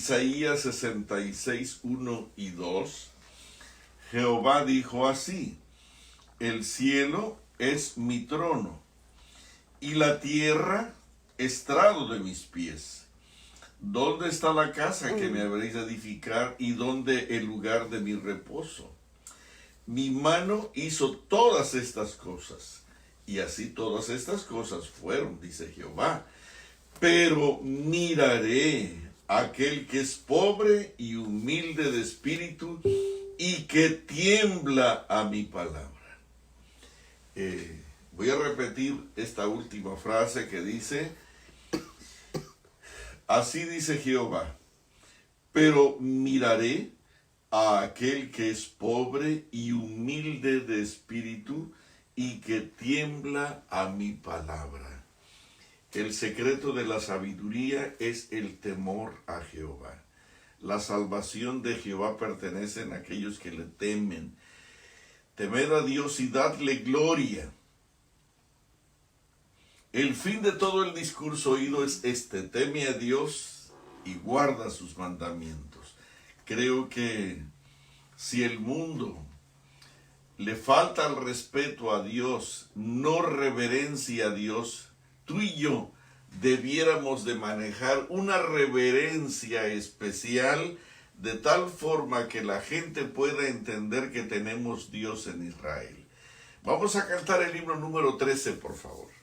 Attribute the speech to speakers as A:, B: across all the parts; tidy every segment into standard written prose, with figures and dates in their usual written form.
A: Isaías 66, 1 y 2, Jehová dijo así: el cielo es mi trono, y la tierra estrado de mis pies. ¿Dónde está la casa que me habréis de edificar, y dónde el lugar de mi reposo? Mi mano hizo todas estas cosas, y así todas estas cosas fueron, dice Jehová. Pero miraré a aquel que es pobre y humilde de espíritu, y que tiembla a mi palabra. Voy a repetir esta última frase que dice: así dice Jehová, pero miraré a aquel que es pobre y humilde de espíritu, y que tiembla a mi palabra. El secreto de la sabiduría es el temor a Jehová. La salvación de Jehová pertenece a aquellos que le temen. Temed a Dios y dadle gloria. El fin de todo el discurso oído es este: teme a Dios y guarda sus mandamientos. Creo que si el mundo le falta el respeto a Dios, no reverencia a Dios, tú y yo debiéramos de manejar una reverencia especial, de tal forma que la gente pueda entender que tenemos Dios en Israel. Vamos a cantar el himno número 13, por favor.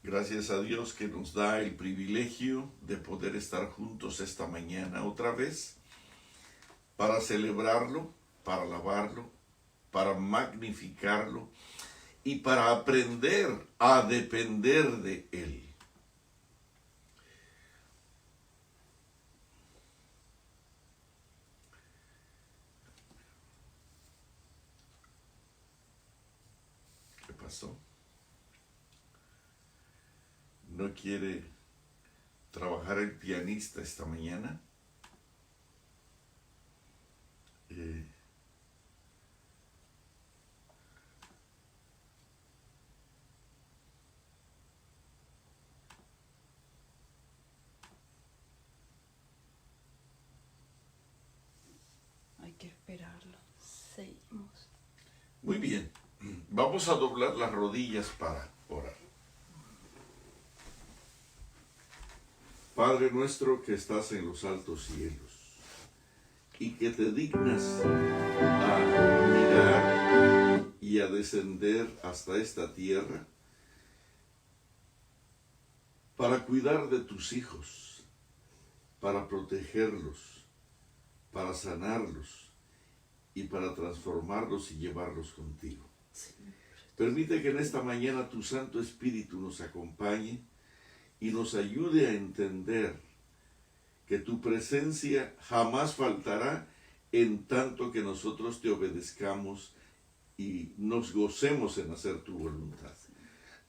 A: Gracias a Dios que nos da el privilegio de poder estar juntos esta mañana otra vez, para celebrarlo, para alabarlo, para magnificarlo y para aprender a depender de Él. ¿Qué pasó? ¿No quiere trabajar el pianista esta mañana?
B: Hay que esperarlo. Seguimos.
A: Muy bien. Vamos a doblar las rodillas para orar. Padre nuestro que estás en los altos cielos, y que te dignas a mirar y a descender hasta esta tierra para cuidar de tus hijos, para protegerlos, para sanarlos y para transformarlos y llevarlos contigo. Permite que en esta mañana tu Santo Espíritu nos acompañe y nos ayude a entender que tu presencia jamás faltará, en tanto que nosotros te obedezcamos y nos gocemos en hacer tu voluntad.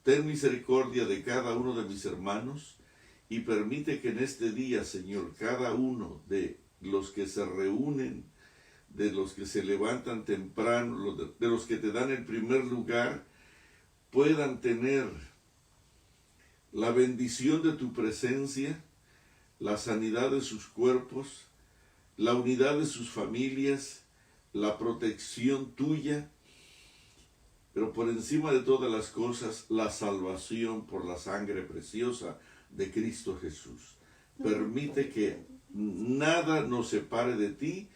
A: Ten misericordia de cada uno de mis hermanos y permite que en este día, Señor, cada uno de los que se reúnen, de los que se levantan temprano, de los que te dan el primer lugar, puedan tener la bendición de tu presencia, la sanidad de sus cuerpos, la unidad de sus familias, la protección tuya, pero por encima de todas las cosas, la salvación por la sangre preciosa de Cristo Jesús. Permite que nada nos separe de ti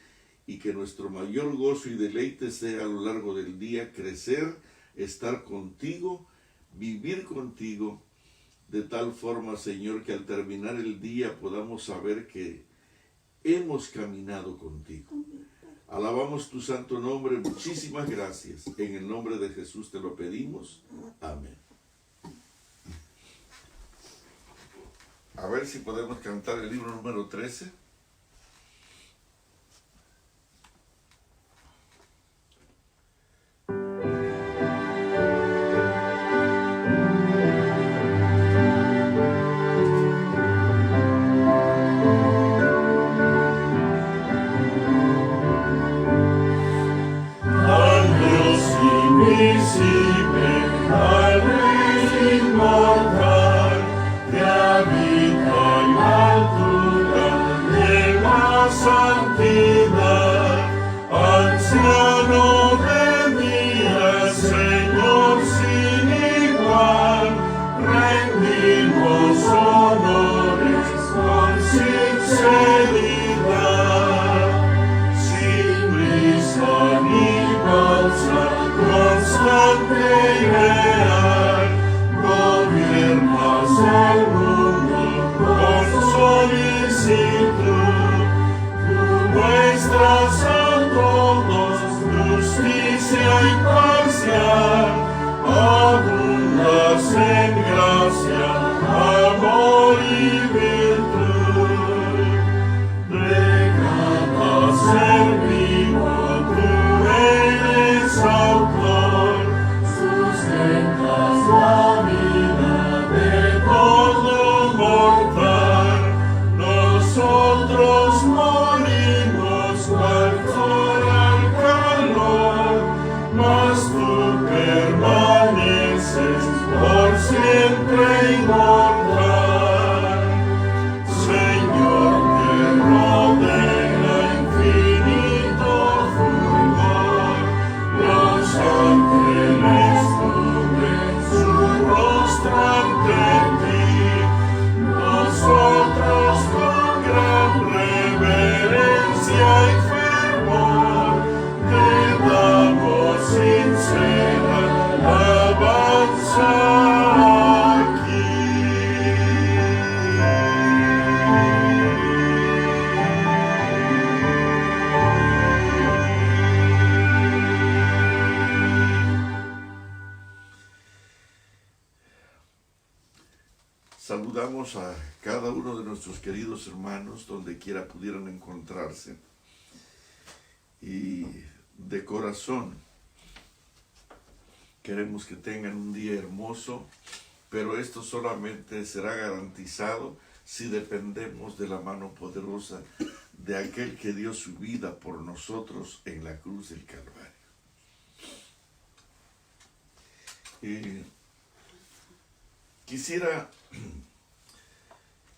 A: y que nuestro mayor gozo y deleite sea a lo largo del día crecer, estar contigo, vivir contigo, de tal forma, Señor, que al terminar el día podamos saber que hemos caminado contigo. Alabamos tu santo nombre, muchísimas gracias. En el nombre de Jesús te lo pedimos. Amén. A ver si podemos cantar el libro número 13.
C: inmortal, que habita en la altura y en la santidad, anciano de días, Señor sin igual, rendimos honores con sinceridad, sin prisa ni pausa, constante y real, gobiernas el mundo con solicitud, tú muestras a todos justicia imparcial, abundas en gracia, amor y virtud. Regala ser vivo, tú eres autor, sustentas la vida de todo mortal. Nosotros morimos cual flor al calor, mas tú permaneces por siempre inmortal. Señor, te rodea infinito fulgor, los ángeles cubren su rostro ante ti, nosotros con gran reverencia y fervor te damos sincera alabanza aquí.
A: Saludamos a cada uno de nuestros queridos hermanos donde quiera pudieran encontrarse. Y de corazón queremos que tengan un día hermoso, pero esto solamente será garantizado si dependemos de la mano poderosa de aquel que dio su vida por nosotros en la cruz del Calvario. Quisiera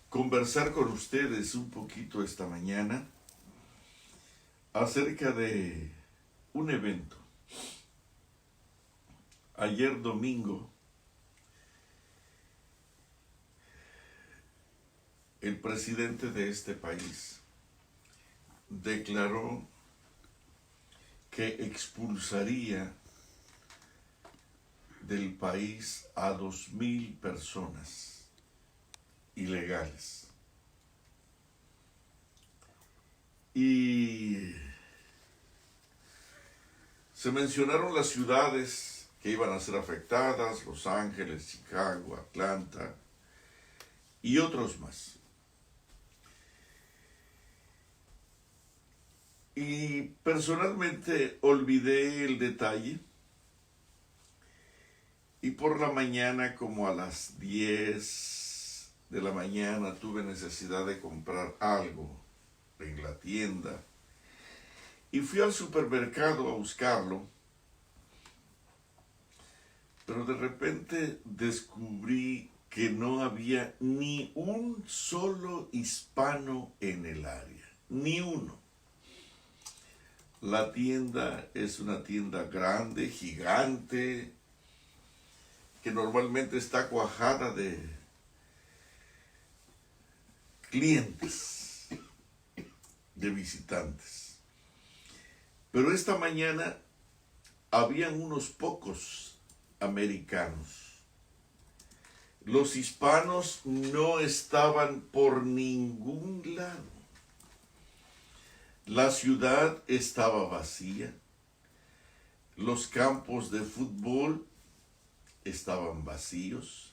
A: conversar con ustedes un poquito esta mañana acerca de un evento. Ayer domingo, el presidente de este país declaró que expulsaría del país a 2,000 personas ilegales. Y se mencionaron las ciudades que iban a ser afectadas: Los Ángeles, Chicago, Atlanta y otros más. Y personalmente olvidé el detalle, y por la mañana, como a las 10 de la mañana, tuve necesidad de comprar algo en la tienda y fui al supermercado a buscarlo, pero de repente descubrí que no había ni un solo hispano en el área, ni uno. La tienda es una tienda grande, gigante, que normalmente está cuajada de clientes, de visitantes. Pero esta mañana habían unos pocos americanos. Los hispanos no estaban por ningún lado. La ciudad estaba vacía. Los campos de fútbol estaban vacíos,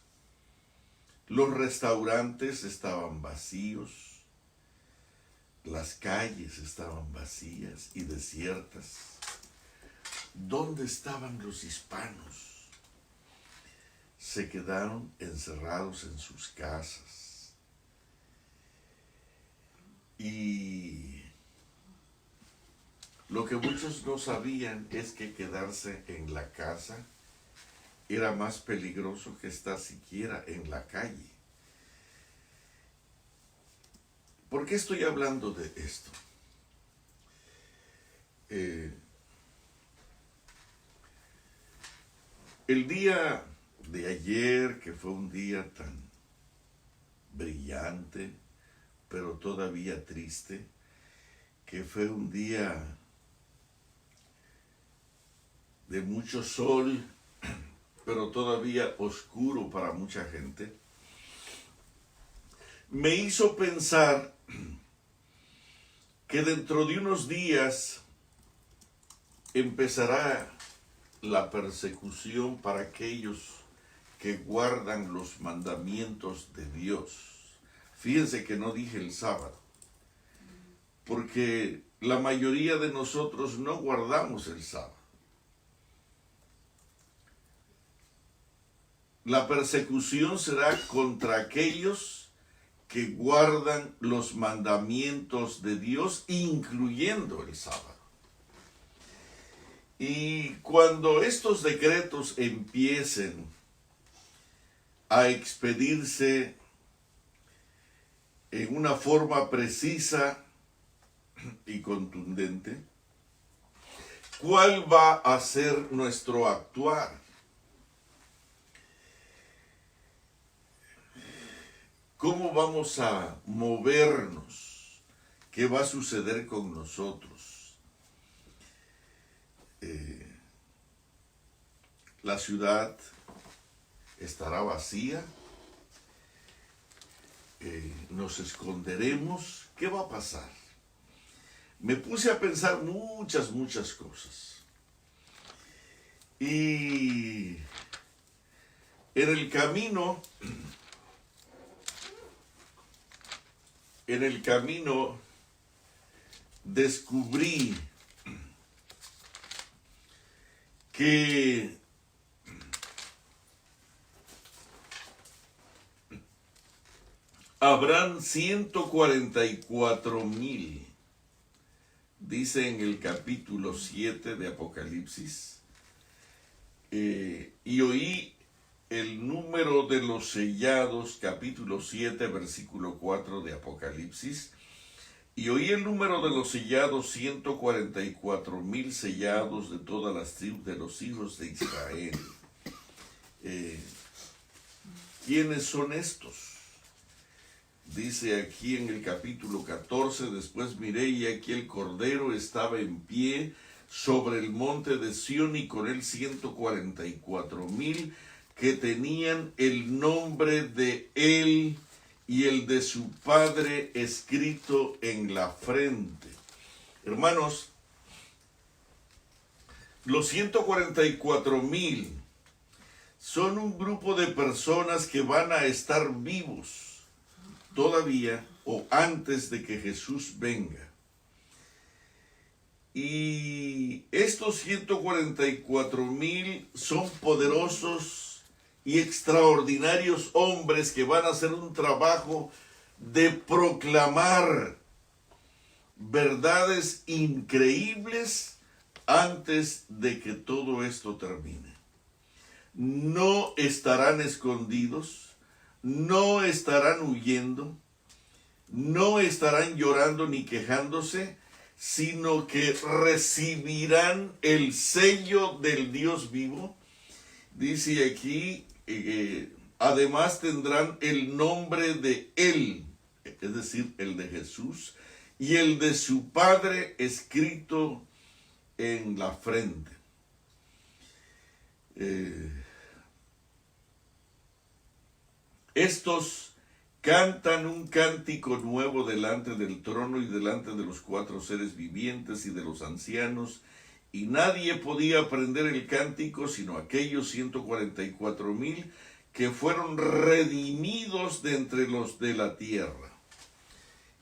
A: los restaurantes estaban vacíos, las calles estaban vacías y desiertas. ¿Dónde estaban los hispanos? Se quedaron encerrados en sus casas. Y lo que muchos no sabían es que quedarse en la casa era más peligroso que estar siquiera en la calle. ¿Por qué estoy hablando de esto? El día de ayer, que fue un día tan brillante, pero todavía triste, que fue un día de mucho sol, pero todavía oscuro para mucha gente, me hizo pensar que dentro de unos días empezará la persecución para aquellos que guardan los mandamientos de Dios. Fíjense que no dije el sábado, porque la mayoría de nosotros no guardamos el sábado. La persecución será contra aquellos que guardan los mandamientos de Dios, incluyendo el sábado. Y cuando estos decretos empiecen a expedirse en una forma precisa y contundente, ¿cuál va a ser nuestro actuar? ¿Cómo vamos a movernos? ¿Qué va a suceder con nosotros? La ciudad estará vacía. Nos esconderemos. ¿Qué va a pasar? Me puse a pensar muchas cosas. Y en el camino descubrí que habrán 144,000, dice en el capítulo 7 de Apocalipsis, y oí el número de los sellados, capítulo 7, versículo 4 de Apocalipsis, y oí el número de los sellados, 144,000 sellados de todas las tribus de los hijos de Israel. ¿Quiénes son estos? Dice aquí en el capítulo 14, después miré y aquí el Cordero estaba en pie sobre el monte de Sión y con él 144,000 que tenían el nombre de él y el de su padre escrito en la frente. Hermanos, los 144,000 son un grupo de personas que van a estar vivos todavía o antes de que Jesús venga. Y estos 144,000 son poderosos y extraordinarios hombres que van a hacer un trabajo de proclamar verdades increíbles antes de que todo esto termine. No estarán escondidos, no estarán huyendo, no estarán llorando ni quejándose, sino que recibirán el sello del Dios vivo. Dice aquí, además tendrán el nombre de él, es decir, el de Jesús, y el de su Padre escrito en la frente. Estos cantan un cántico nuevo delante del trono y delante de los 4 seres vivientes y de los ancianos, y nadie podía aprender el cántico sino aquellos 144,000 que fueron redimidos de entre los de la tierra.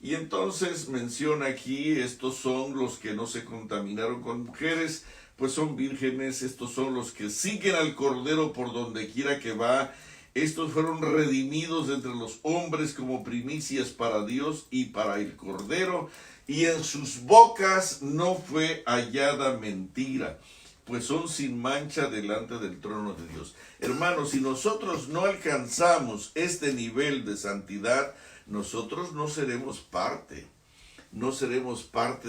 A: Y entonces menciona aquí, estos son los que no se contaminaron con mujeres, pues son vírgenes, estos son los que siguen al Cordero por donde quiera que va. Estos fueron redimidos de entre los hombres como primicias para Dios y para el Cordero, y en sus bocas no fue hallada mentira. pues son sin mancha delante del trono de Dios. Hermanos, si nosotros no alcanzamos este nivel de santidad, nosotros no seremos parte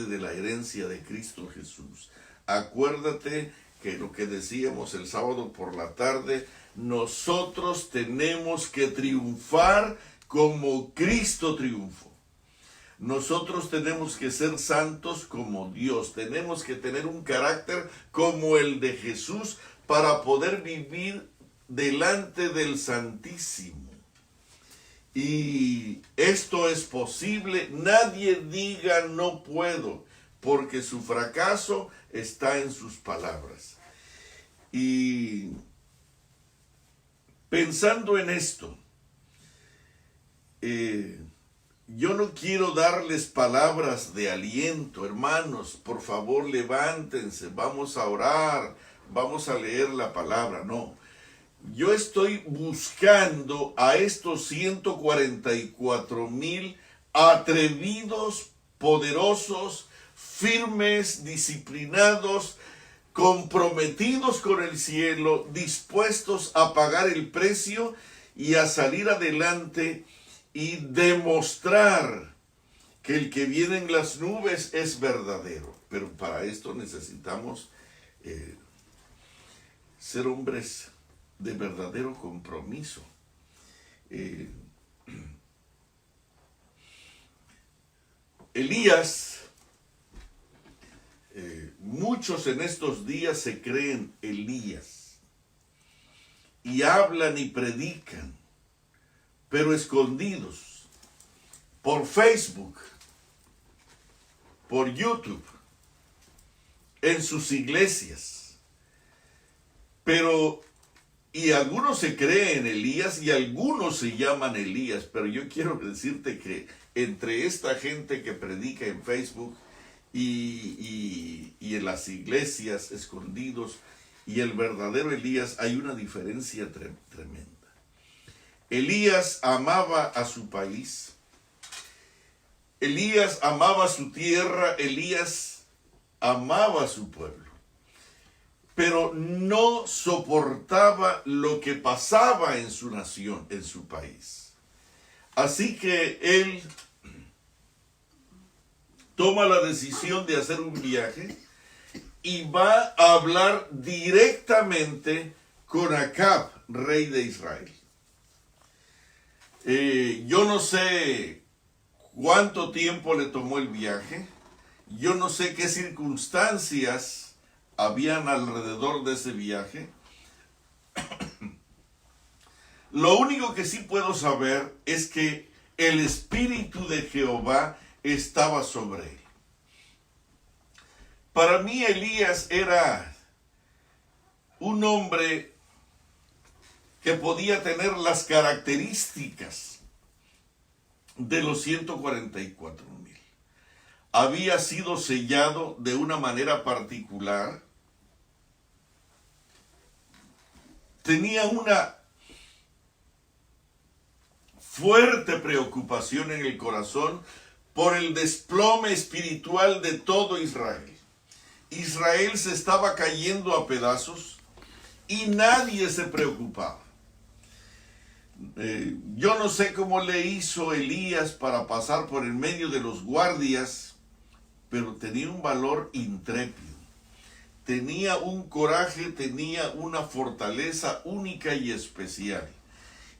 A: de la herencia de Cristo Jesús. Acuérdate que lo que decíamos el sábado por la tarde, nosotros tenemos que triunfar como Cristo triunfó. Nosotros tenemos que ser santos como Dios. Tenemos que tener un carácter como el de Jesús para poder vivir delante del Santísimo. Y esto es posible. Nadie diga no puedo, porque su fracaso está en sus palabras. Y pensando en esto, yo no quiero darles palabras de aliento, hermanos, por favor levántense, vamos a orar, vamos a leer la palabra, no. Yo estoy buscando a estos 144,000 atrevidos, poderosos, firmes, disciplinados, comprometidos con el cielo, dispuestos a pagar el precio y a salir adelante y demostrar que el que viene en las nubes es verdadero. Pero para esto necesitamos ser hombres de verdadero compromiso. Elías, muchos en estos días se creen Elías y hablan y predican, pero escondidos, por Facebook, por YouTube, en sus iglesias. Y algunos se creen Elías y algunos se llaman Elías, pero yo quiero decirte que entre esta gente que predica en Facebook y en las iglesias escondidos y el verdadero Elías hay una diferencia tremenda. Elías amaba a su país, Elías amaba su tierra, Elías amaba a su pueblo, pero no soportaba lo que pasaba en su nación, en su país. Así que él toma la decisión de hacer un viaje y va a hablar directamente con Acab, rey de Israel. Yo no sé cuánto tiempo le tomó el viaje, yo no sé qué circunstancias habían alrededor de ese viaje. Lo único que sí puedo saber es que el Espíritu de Jehová estaba sobre él. Para mí Elías era un hombre que podía tener las características de los 144,000. Había sido sellado de una manera particular. Tenía una fuerte preocupación en el corazón por el desplome espiritual de todo Israel. Israel se estaba cayendo a pedazos y nadie se preocupaba. Yo no sé cómo le hizo Elías para pasar por en medio de los guardias, pero tenía un valor intrépido, tenía un coraje, tenía una fortaleza única y especial.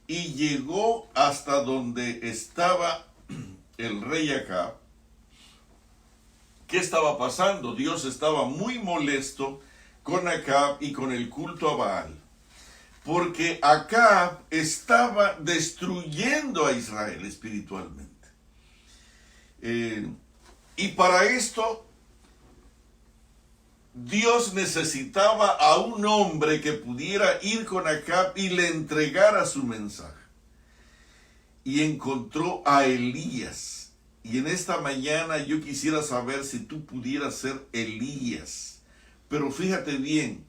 A: Y llegó hasta donde estaba el rey Acab. ¿Qué estaba pasando? Dios estaba muy molesto con Acab y con el culto a Baal, porque Acab estaba destruyendo a Israel espiritualmente. Y para esto, Dios necesitaba a un hombre que pudiera ir con Acab y le entregara su mensaje. Y encontró a Elías. Y en esta mañana yo quisiera saber si tú pudieras ser Elías. Pero fíjate bien,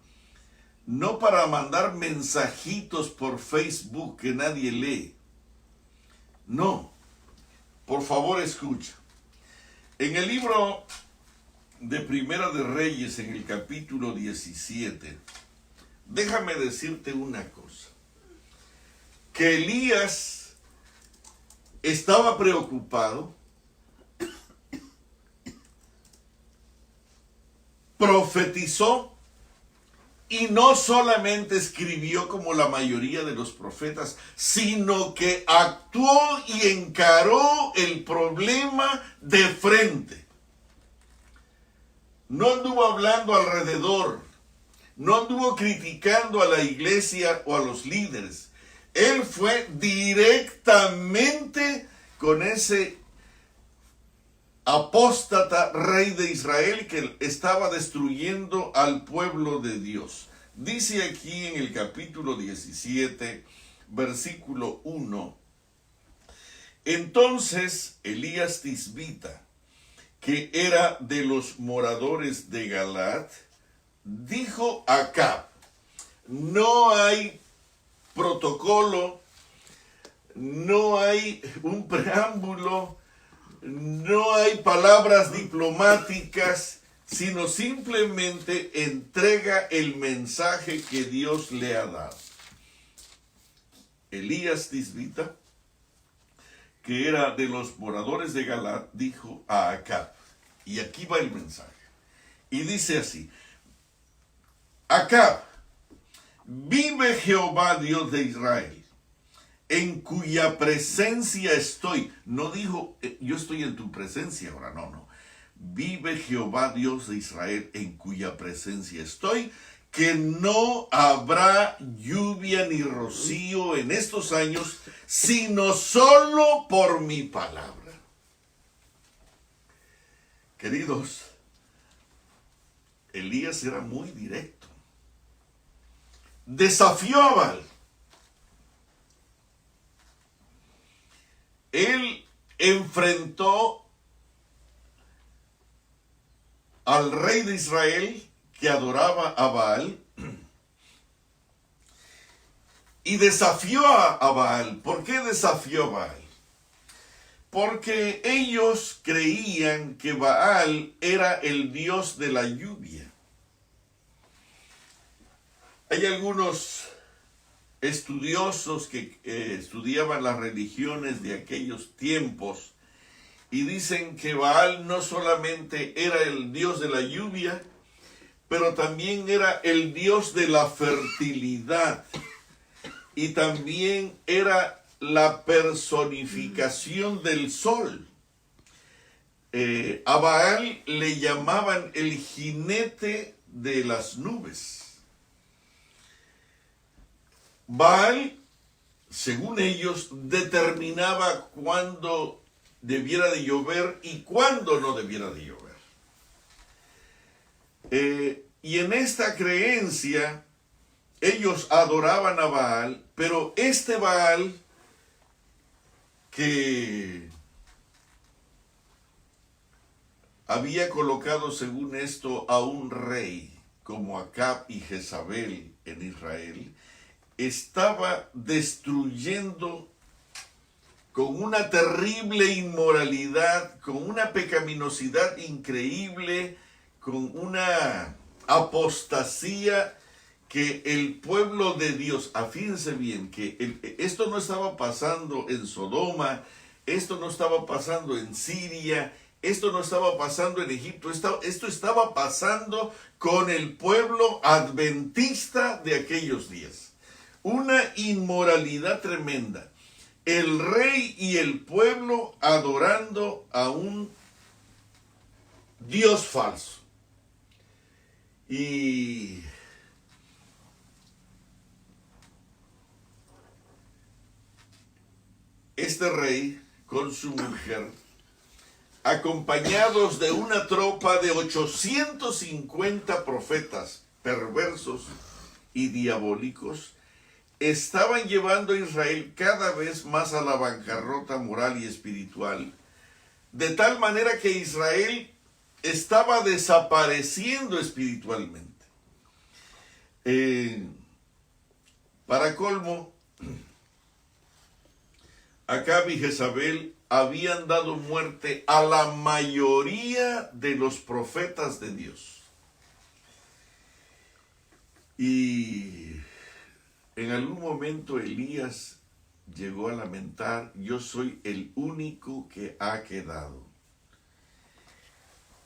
A: no para mandar mensajitos por Facebook que nadie lee. No, por favor escucha. En el libro de Primera de Reyes en el capítulo 17, déjame decirte una cosa, que Elías estaba preocupado, profetizó y no solamente escribió como la mayoría de los profetas, sino que actuó y encaró el problema de frente. No anduvo hablando alrededor, no anduvo criticando a la iglesia o a los líderes. Él fue directamente con ese apóstata rey de Israel que estaba destruyendo al pueblo de Dios. Dice aquí en el capítulo 17, versículo 1, entonces Elías Tisbita, que era de los moradores de Galaad, dijo a Acab, no hay protocolo, no hay un preámbulo, no hay palabras diplomáticas, sino simplemente entrega el mensaje que Dios le ha dado. Elías Tisbita, que era de los moradores de Galaad, dijo a Acab, y aquí va el mensaje, y dice así, Acab, vive Jehová Dios de Israel, en cuya presencia estoy. No dijo, yo estoy en tu presencia ahora, no. Vive Jehová Dios de Israel, en cuya presencia estoy, que no habrá lluvia ni rocío en estos años, sino solo por mi palabra. Queridos, Elías era muy directo. Desafió a Baal. Él enfrentó al rey de Israel que adoraba a Baal y desafió a Baal. ¿Por qué desafió a Baal? Porque ellos creían que Baal era el dios de la lluvia. Hay algunos estudiosos que estudiaban las religiones de aquellos tiempos y dicen que Baal no solamente era el dios de la lluvia, pero también era el dios de la fertilidad y también era la personificación del sol. A Baal le llamaban el jinete de las nubes. Baal, según ellos, determinaba cuándo debiera de llover y cuándo no debiera de llover. Y en esta creencia, ellos adoraban a Baal, pero este Baal que había colocado, según esto, a un rey como Acab y Jezabel en Israel, estaba destruyendo con una terrible inmoralidad, con una pecaminosidad increíble, con una apostasía que el pueblo de Dios, fíjense bien, que esto no estaba pasando en Sodoma, esto no estaba pasando en Siria, esto no estaba pasando en Egipto, esto estaba pasando con el pueblo adventista de aquellos días. Una inmoralidad tremenda. El rey y el pueblo adorando a un Dios falso. Y este rey con su mujer, acompañados de una tropa de 850 profetas perversos y diabólicos, estaban llevando a Israel cada vez más a la bancarrota moral y espiritual, de tal manera que Israel estaba desapareciendo espiritualmente. Para colmo, Acab y Jezabel habían dado muerte a la mayoría de los profetas de Dios. Y en algún momento Elías llegó a lamentar: yo soy el único que ha quedado.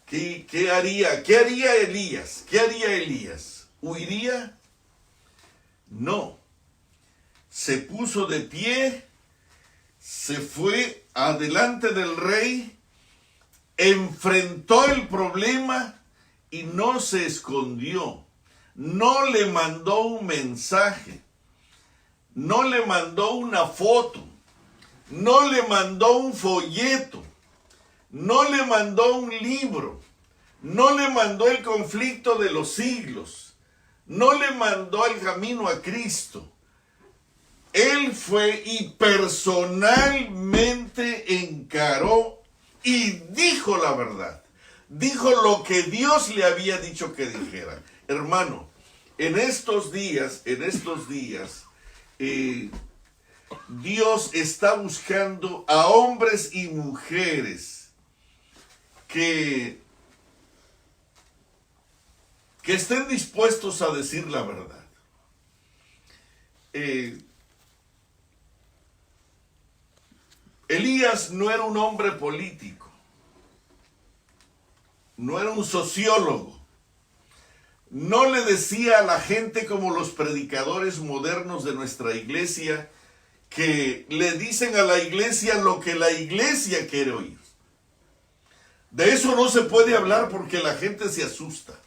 A: ¿Qué haría? ¿Qué haría Elías? ¿Qué haría Elías? ¿Huiría? No. Se puso de pie, se fue adelante del rey, enfrentó el problema y no se escondió. No le mandó un mensaje, no le mandó una foto, no le mandó un folleto, no le mandó un libro, no le mandó el conflicto de los siglos, no le mandó el camino a Cristo. Él fue y personalmente encaró y dijo la verdad. Dijo lo que Dios le había dicho que dijera. Hermano, en estos días, Dios está buscando a hombres y mujeres que estén dispuestos a decir la verdad. Elías no era un hombre político, no era un sociólogo, no le decía a la gente como los predicadores modernos de nuestra iglesia, que le dicen a la iglesia lo que la iglesia quiere oír. De eso no se puede hablar porque la gente se asusta.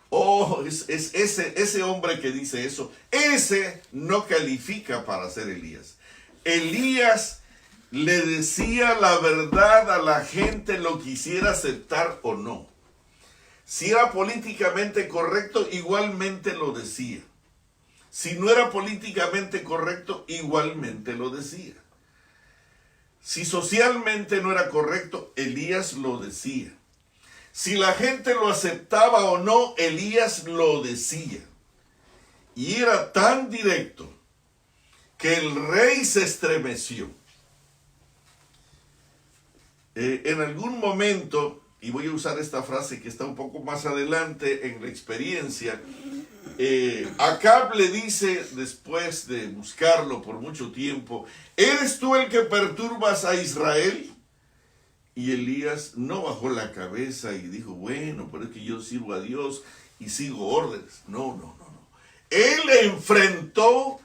A: Oh, ese hombre que dice eso, ese no califica para ser Elías. Elías le decía la verdad a la gente, lo quisiera aceptar o no. Si era políticamente correcto, igualmente lo decía. Si no era políticamente correcto, igualmente lo decía. Si socialmente no era correcto, Elías lo decía. Si la gente lo aceptaba o no, Elías lo decía. Y era tan directo que el rey se estremeció. En algún momento, y voy a usar esta frase que está un poco más adelante en la experiencia, Acab le dice, después de buscarlo por mucho tiempo: ¿eres tú el que perturbas a Israel? Y Elías no bajó la cabeza y dijo: bueno, pero es que yo sirvo a Dios y sigo órdenes. No. Él enfrentó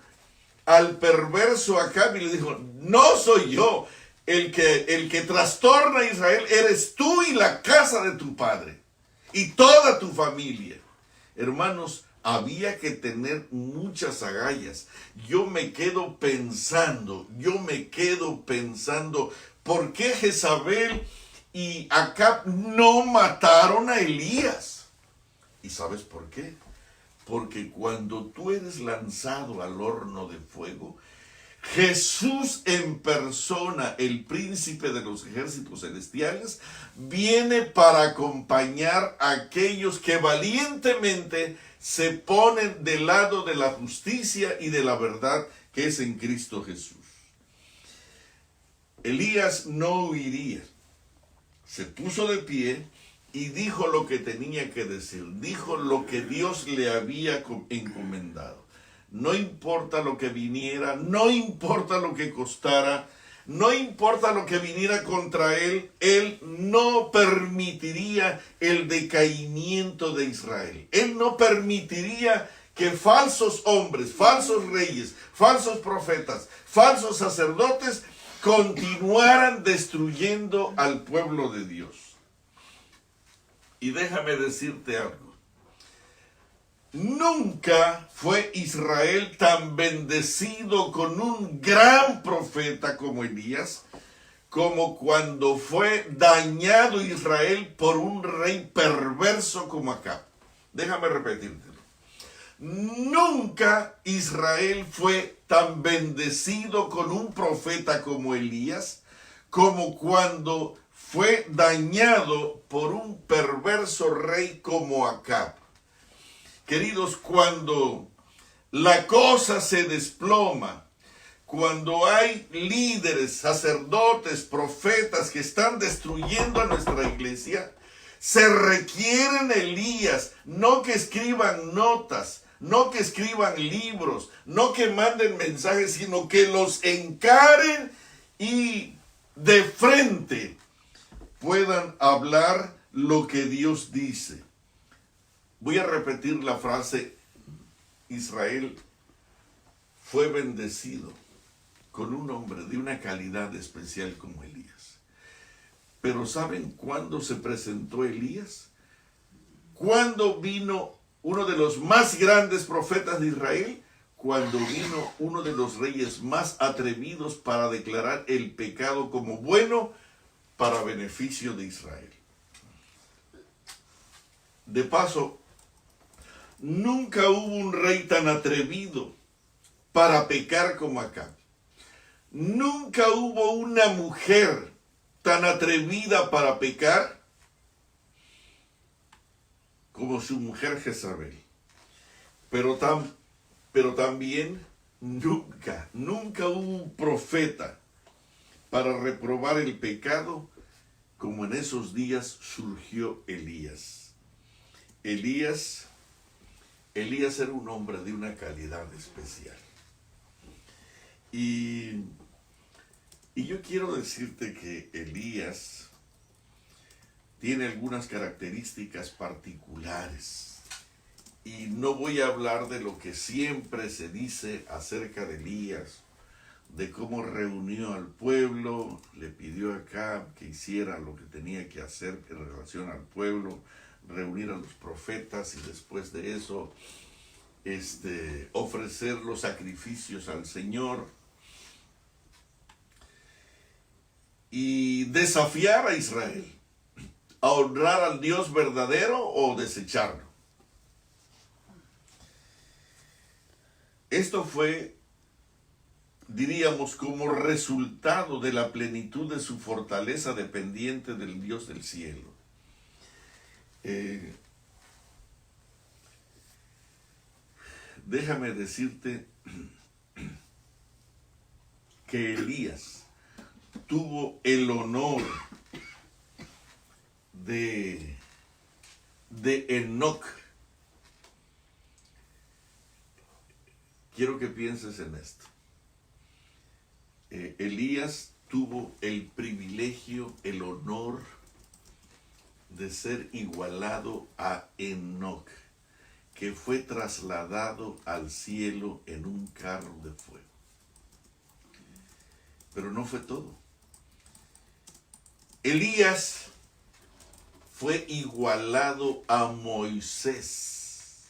A: al perverso Acab y le dijo: no soy yo. El que trastorna a Israel eres tú y la casa de tu padre y toda tu familia. Hermanos, había que tener muchas agallas. Yo me quedo pensando, ¿por qué Jezabel y Acab no mataron a Elías? ¿Y sabes por qué? Porque cuando tú eres lanzado al horno de fuego, Jesús en persona, el príncipe de los ejércitos celestiales, viene para acompañar a aquellos que valientemente se ponen del lado de la justicia y de la verdad que es en Cristo Jesús. Elías no huiría. Se puso de pie y dijo lo que tenía que decir. Dijo lo que Dios le había encomendado. No importa lo que viniera, no importa lo que costara, no importa lo que viniera contra él, él no permitiría el decaimiento de Israel. Él no permitiría que falsos hombres, falsos reyes, falsos profetas, falsos sacerdotes continuaran destruyendo al pueblo de Dios. Y déjame decirte algo. Nunca fue Israel tan bendecido con un gran profeta como Elías, como cuando fue dañado Israel por un rey perverso como Acab. Déjame repetírtelo. Nunca Israel fue tan bendecido con un profeta como Elías, como cuando fue dañado por un perverso rey como Acab. Queridos, cuando la cosa se desploma, cuando hay líderes, sacerdotes, profetas que están destruyendo a nuestra iglesia, se requieren Elías, no que escriban notas, no que escriban libros, no que manden mensajes, sino que los encaren y de frente puedan hablar lo que Dios dice. Voy a repetir la frase: Israel fue bendecido con un hombre de una calidad especial como Elías. Pero ¿saben cuándo se presentó Elías? ¿Cuándo vino uno de los más grandes profetas de Israel? Cuando vino uno de los reyes más atrevidos para declarar el pecado como bueno para beneficio de Israel. De paso, nunca hubo un rey tan atrevido para pecar como Acab. Nunca hubo una mujer tan atrevida para pecar como su mujer Jezabel. Pero también nunca hubo un profeta para reprobar el pecado como en esos días surgió Elías. Elías era un hombre de una calidad especial. Y yo quiero decirte que Elías tiene algunas características particulares. Y no voy a hablar de lo que siempre se dice acerca de Elías, de cómo reunió al pueblo, le pidió a Acab que hiciera lo que tenía que hacer en relación al pueblo, reunir a los profetas y después de eso ofrecer los sacrificios al Señor y desafiar a Israel a honrar al Dios verdadero o desecharlo. Esto fue, diríamos, como resultado de la plenitud de su fortaleza dependiente del Dios del cielo. Déjame decirte que Elías tuvo el honor de Enoc. Quiero que pienses en esto. Elías tuvo el privilegio, el honor de ser igualado a Enoc, que fue trasladado al cielo en un carro de fuego. Pero no fue todo. Elías fue igualado a Moisés,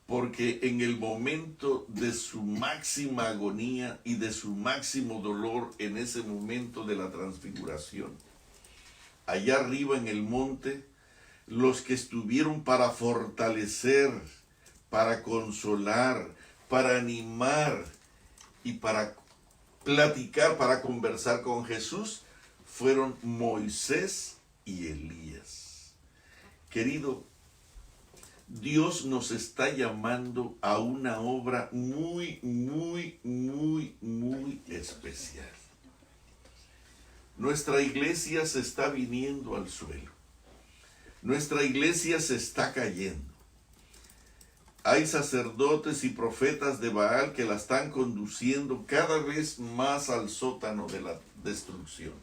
A: porque en el momento de su máxima agonía y de su máximo dolor, en ese momento de la transfiguración, allá arriba en el monte, los que estuvieron para fortalecer, para consolar, para animar y para platicar, para conversar con Jesús, fueron Moisés y Elías. Querido, Dios nos está llamando a una obra muy, muy, muy, muy especial. Nuestra iglesia se está viniendo al suelo. Nuestra iglesia se está cayendo. Hay sacerdotes y profetas de Baal que la están conduciendo cada vez más al sótano de la destrucción.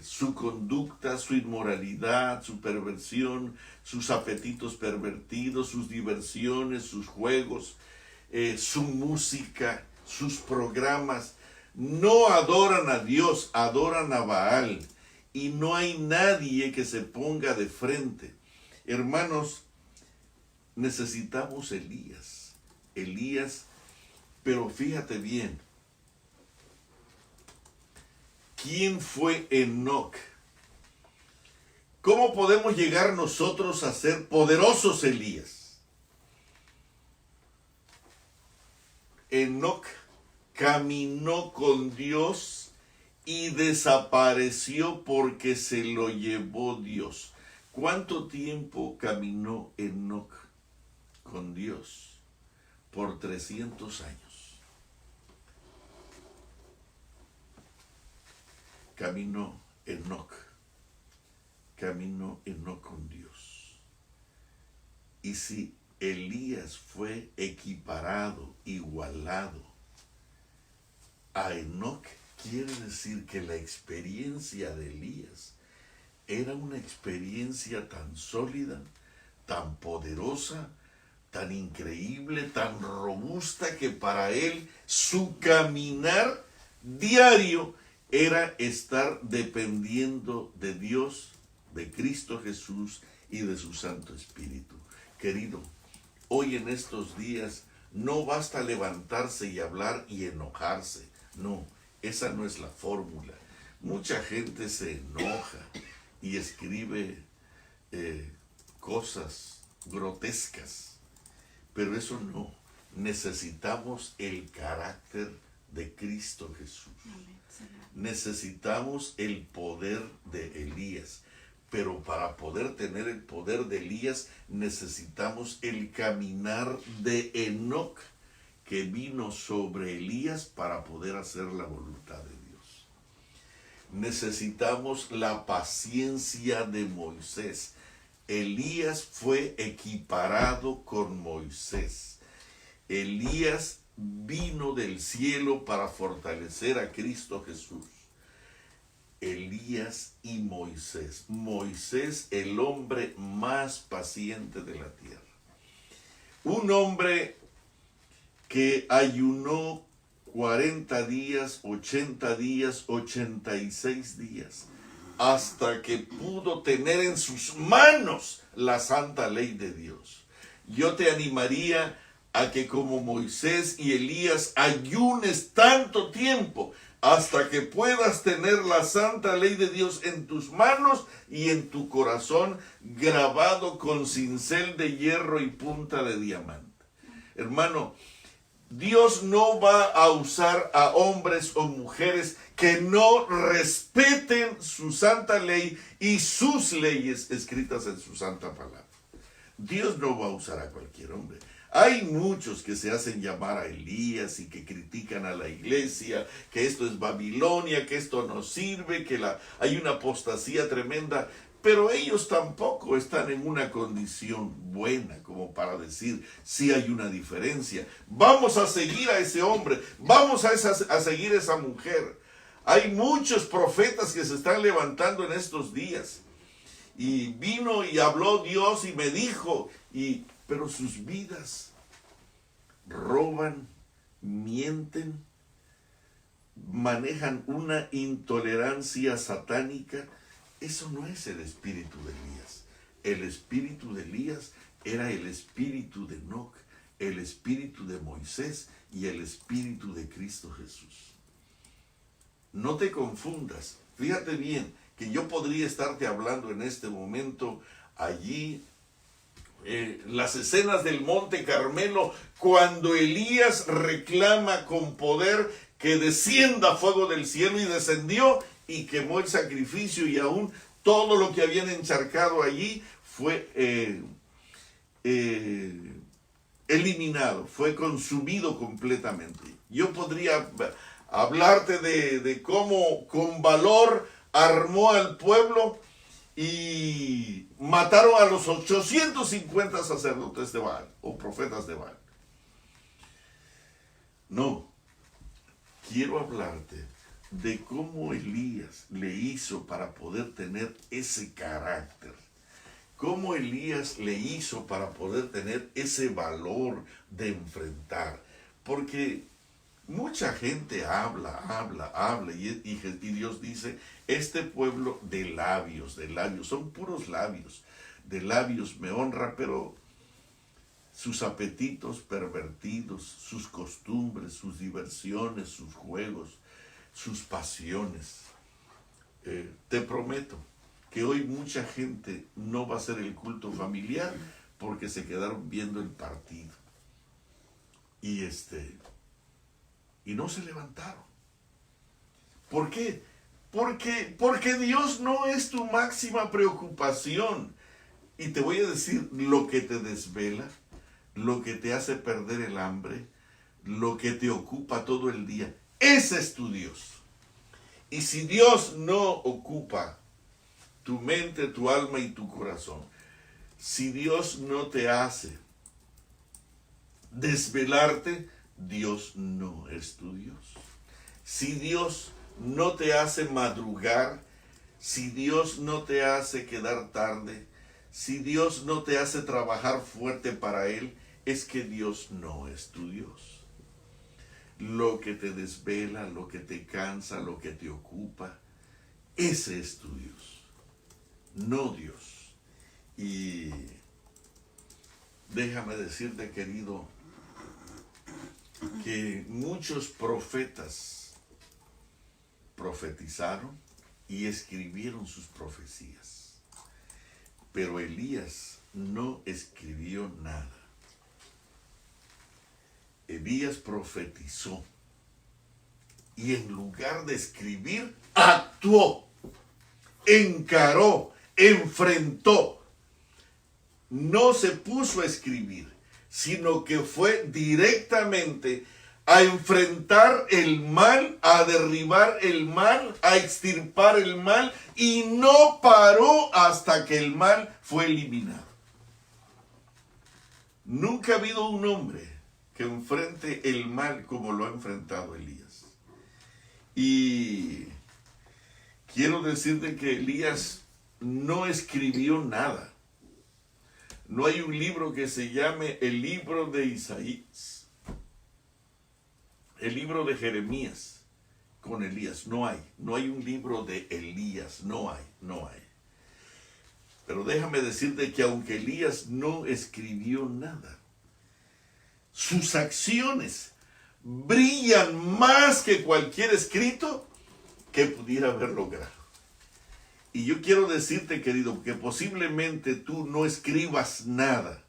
A: Su conducta, su inmoralidad, su perversión, sus apetitos pervertidos, sus diversiones, sus juegos, su música, sus programas, no adoran a Dios, adoran a Baal. Y no hay nadie que se ponga de frente. Hermanos, necesitamos Elías, pero fíjate bien, ¿quién fue Enoc? ¿Cómo podemos llegar nosotros a ser poderosos Elías? Enoc caminó con Dios y desapareció porque se lo llevó Dios. ¿Cuánto tiempo caminó Enoc con Dios? por 300 años. Caminó Enoc con Dios. Y si Elías fue equiparado, igualado a Enoc, quiere decir que la experiencia de Elías era una experiencia tan sólida, tan poderosa, tan increíble, tan robusta, que para él su caminar diario era estar dependiendo de Dios, de Cristo Jesús y de su Santo Espíritu. Querido, hoy en estos días no basta levantarse y hablar y enojarse. No, esa no es la fórmula. Mucha gente se enoja y escribe cosas grotescas, pero eso no. Necesitamos el carácter de Cristo Jesús. Necesitamos el poder de Elías, pero para poder tener el poder de Elías necesitamos el caminar de Enoc, que vino sobre Elías para poder hacer la voluntad de Dios. Necesitamos la paciencia de Moisés. Elías fue equiparado con Moisés. Elías vino del cielo para fortalecer a Cristo Jesús. Elías y Moisés. Moisés, el hombre más paciente de la tierra. Un hombre que ayunó 40 días, 80 días, 86 días, hasta que pudo tener en sus manos la santa ley de Dios. Yo te animaría a que, como Moisés y Elías, ayunes tanto tiempo hasta que puedas tener la santa ley de Dios en tus manos y en tu corazón, grabado con cincel de hierro y punta de diamante. Hermano, Dios no va a usar a hombres o mujeres que no respeten su santa ley y sus leyes escritas en su santa palabra. Dios no va a usar a cualquier hombre. Hay muchos que se hacen llamar a Elías y que critican a la iglesia, que esto es Babilonia, que esto no sirve, que hay una apostasía tremenda, pero ellos tampoco están en una condición buena como para decir si hay una diferencia. Vamos a seguir a ese hombre, vamos a seguir a esa mujer. Hay muchos profetas que se están levantando en estos días. Y vino y habló Dios y me dijo, pero sus vidas roban, mienten, manejan una intolerancia satánica. Eso no es el espíritu de Elías. El espíritu de Elías era el espíritu de Enoc, el espíritu de Moisés y el espíritu de Cristo Jesús. No te confundas. Fíjate bien que yo podría estarte hablando en este momento allí, las escenas del Monte Carmelo, cuando Elías reclama con poder que descienda fuego del cielo, y descendió y quemó el sacrificio, y aún todo lo que habían encharcado allí fue eliminado, fue consumido completamente. Yo podría hablarte de cómo con valor armó al pueblo y mataron a los 850 sacerdotes de Baal o profetas de Baal. No, quiero hablarte de cómo Elías le hizo para poder tener ese carácter. Cómo Elías le hizo para poder tener ese valor de enfrentar. Porque mucha gente habla y Dios dice, este pueblo de labios, son puros labios, de labios me honra, pero sus apetitos pervertidos, sus costumbres, sus diversiones, sus juegos, sus pasiones. Te prometo que hoy mucha gente no va a hacer el culto familiar porque se quedaron viendo el partido. Y no se levantaron. ¿Por qué? Porque Dios no es tu máxima preocupación. Y te voy a decir lo que te desvela. lo que te hace perder el hambre, lo que te ocupa todo el día. Ese es tu Dios. Y si Dios no ocupa tu mente, tu alma y tu corazón, si Dios no te hace desvelarte, Dios no es tu Dios. Si Dios no te hace madrugar, si Dios no te hace quedar tarde, si Dios no te hace trabajar fuerte para Él, es que Dios no es tu Dios. Lo que te desvela, lo que te cansa, lo que te ocupa, ese es tu Dios, no Dios. Y déjame decirte, querido, que muchos profetas profetizaron y escribieron sus profecías, pero Elías no escribió nada. Elías profetizó y en lugar de escribir, actuó, encaró, enfrentó. No se puso a escribir, sino que fue directamente a enfrentar el mal, a derribar el mal, a extirpar el mal, y no paró hasta que el mal fue eliminado. Nunca ha habido un hombre que enfrente el mal como lo ha enfrentado Elías. Y quiero decirte que Elías no escribió nada. No hay un libro que se llame el libro de Isaías, el libro de Jeremías con Elías. No hay un libro de Elías, no hay. Pero déjame decirte que aunque Elías no escribió nada, sus acciones brillan más que cualquier escrito que pudiera haber logrado. Y yo quiero decirte, querido, que posiblemente tú no escribas nada,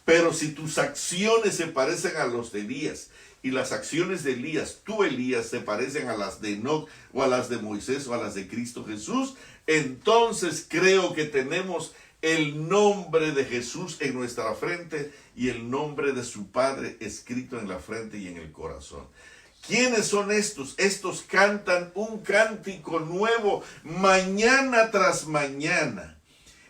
A: pero si tus acciones se parecen a los de Elías, y las acciones de Elías, tú Elías, se parecen a las de Enoc, o a las de Moisés, o a las de Cristo Jesús, entonces creo que tenemos el nombre de Jesús en nuestra frente y el nombre de su Padre escrito en la frente y en el corazón. ¿Quiénes son estos? Estos cantan un cántico nuevo mañana tras mañana.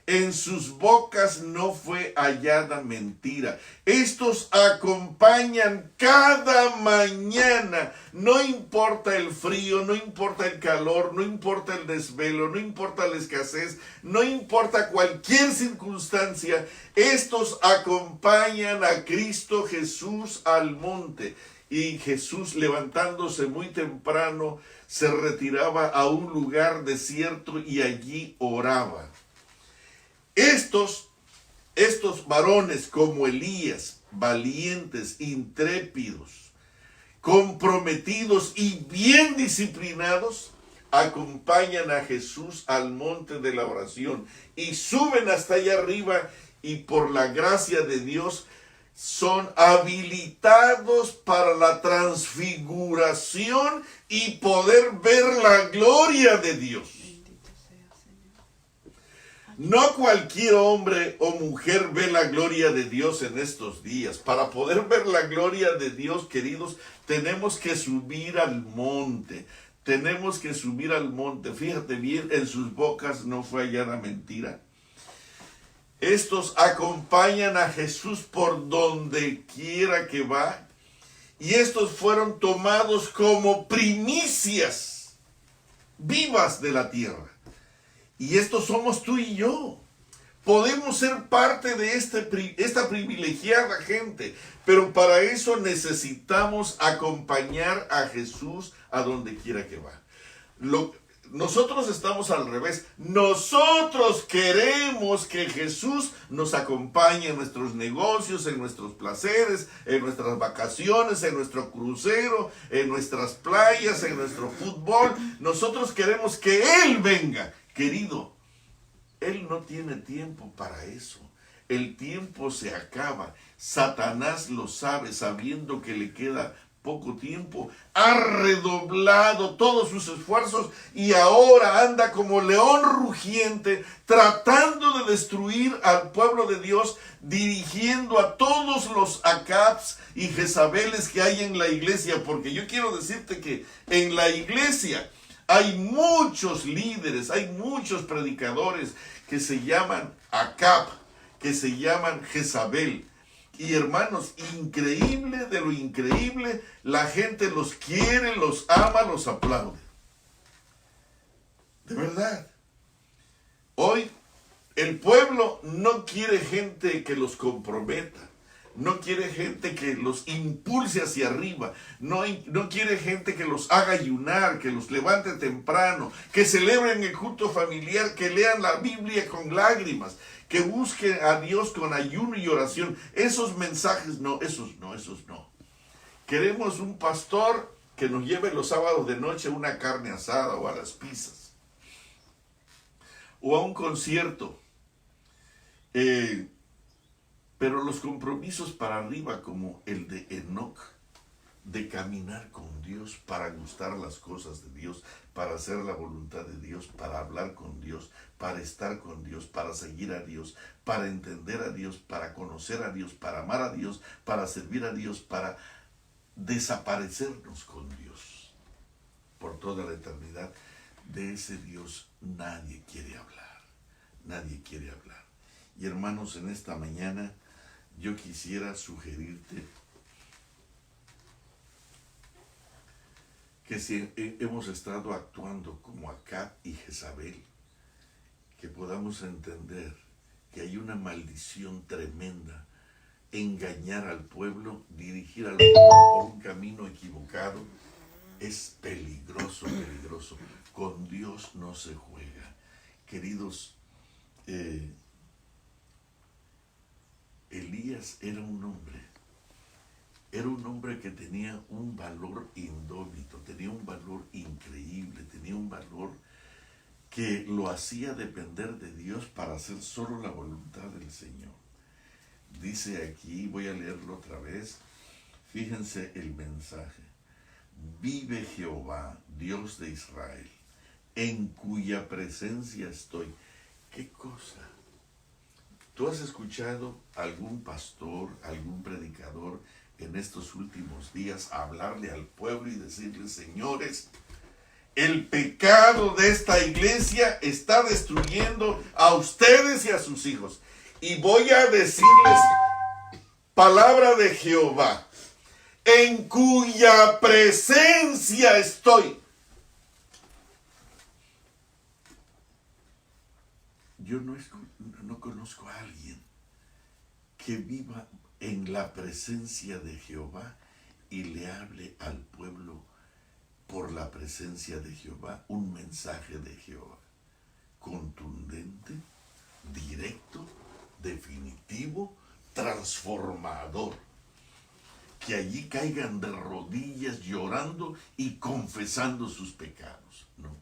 A: En sus bocas no fue hallada mentira. Estos acompañan cada mañana. No importa el frío, no importa el calor, no importa el desvelo, no importa la escasez, no importa cualquier circunstancia. Estos acompañan a Cristo Jesús al monte. Y Jesús, levantándose muy temprano, se retiraba a un lugar desierto y allí oraba. Estos varones como Elías, valientes, intrépidos, comprometidos y bien disciplinados, acompañan a Jesús al monte de la oración y suben hasta allá arriba, y por la gracia de Dios son habilitados para la transfiguración y poder ver la gloria de Dios. No cualquier hombre o mujer ve la gloria de Dios en estos días. Para poder ver la gloria de Dios, queridos, tenemos que subir al monte. Tenemos que subir al monte. Fíjate bien, en sus bocas no fue hallada mentira. Estos acompañan a Jesús por donde quiera que va. Y estos fueron tomados como primicias vivas de la tierra. Y estos somos tú y yo. Podemos ser parte de esta privilegiada gente, pero para eso necesitamos acompañar a Jesús a donde quiera que va. Nosotros estamos al revés. Nosotros queremos que Jesús nos acompañe en nuestros negocios, en nuestros placeres, en nuestras vacaciones, en nuestro crucero, en nuestras playas, en nuestro fútbol. Nosotros queremos que Él venga. Querido, Él no tiene tiempo para eso. El tiempo se acaba. Satanás lo sabe, sabiendo que le queda poco tiempo, ha redoblado todos sus esfuerzos y ahora anda como león rugiente tratando de destruir al pueblo de Dios, dirigiendo a todos los Acabs y Jezabeles que hay en la iglesia, porque yo quiero decirte que en la iglesia hay muchos líderes, hay muchos predicadores que se llaman Acab, que se llaman Jezabel. Y hermanos, increíble de lo increíble, la gente los quiere, los ama, los aplaude. De verdad. Hoy el pueblo no quiere gente que los comprometa. No quiere gente que los impulse hacia arriba. No quiere gente que los haga ayunar, que los levante temprano, que celebren el culto familiar, que lean la Biblia con lágrimas, que busquen a Dios con ayuno y oración. Esos mensajes no, esos no. Queremos un pastor que nos lleve los sábados de noche a una carne asada o a las pizzas. O a un concierto. Pero los compromisos para arriba, como el de Enoc, de caminar con Dios para gustar las cosas de Dios, para hacer la voluntad de Dios, para hablar con Dios, para estar con Dios, para seguir a Dios, para entender a Dios, para conocer a Dios, para amar a Dios, para servir a Dios, para desaparecernos con Dios por toda la eternidad. De ese Dios nadie quiere hablar, nadie quiere hablar. Y hermanos, en esta mañana yo quisiera sugerirte que si hemos estado actuando como Acab y Jezabel, que podamos entender que hay una maldición tremenda, engañar al pueblo, dirigir al pueblo por un camino equivocado, es peligroso, peligroso. Con Dios no se juega. Queridos, Elías era un hombre que tenía un valor indómito, tenía un valor increíble, tenía un valor que lo hacía depender de Dios para hacer solo la voluntad del Señor. Dice aquí, voy a leerlo otra vez, fíjense el mensaje: vive Jehová, Dios de Israel, en cuya presencia estoy. ¿Qué cosa? ¿Tú has escuchado algún pastor, algún predicador en estos últimos días hablarle al pueblo y decirle: señores, el pecado de esta iglesia está destruyendo a ustedes y a sus hijos? Y voy a decirles palabra de Jehová, en cuya presencia estoy. Yo no conozco a alguien que viva en la presencia de Jehová y le hable al pueblo por la presencia de Jehová un mensaje de Jehová contundente, directo, definitivo, transformador, que allí caigan de rodillas llorando y confesando sus pecados. No.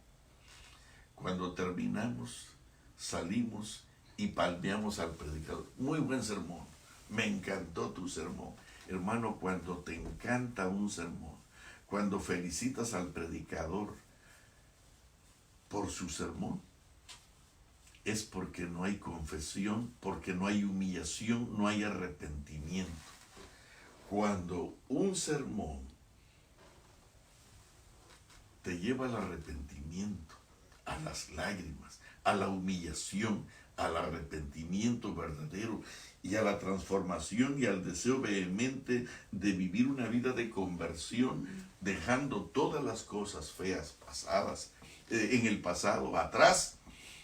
A: Cuando terminamos, salimos y palmeamos al predicador. Muy buen sermón, me encantó tu sermón. Hermano, cuando te encanta un sermón, cuando felicitas al predicador por su sermón, es porque no hay confesión, porque no hay humillación, no hay arrepentimiento. Cuando un sermón te lleva al arrepentimiento, a las lágrimas, a la humillación, al arrepentimiento verdadero y a la transformación y al deseo vehemente de vivir una vida de conversión, dejando todas las cosas feas pasadas en el pasado atrás,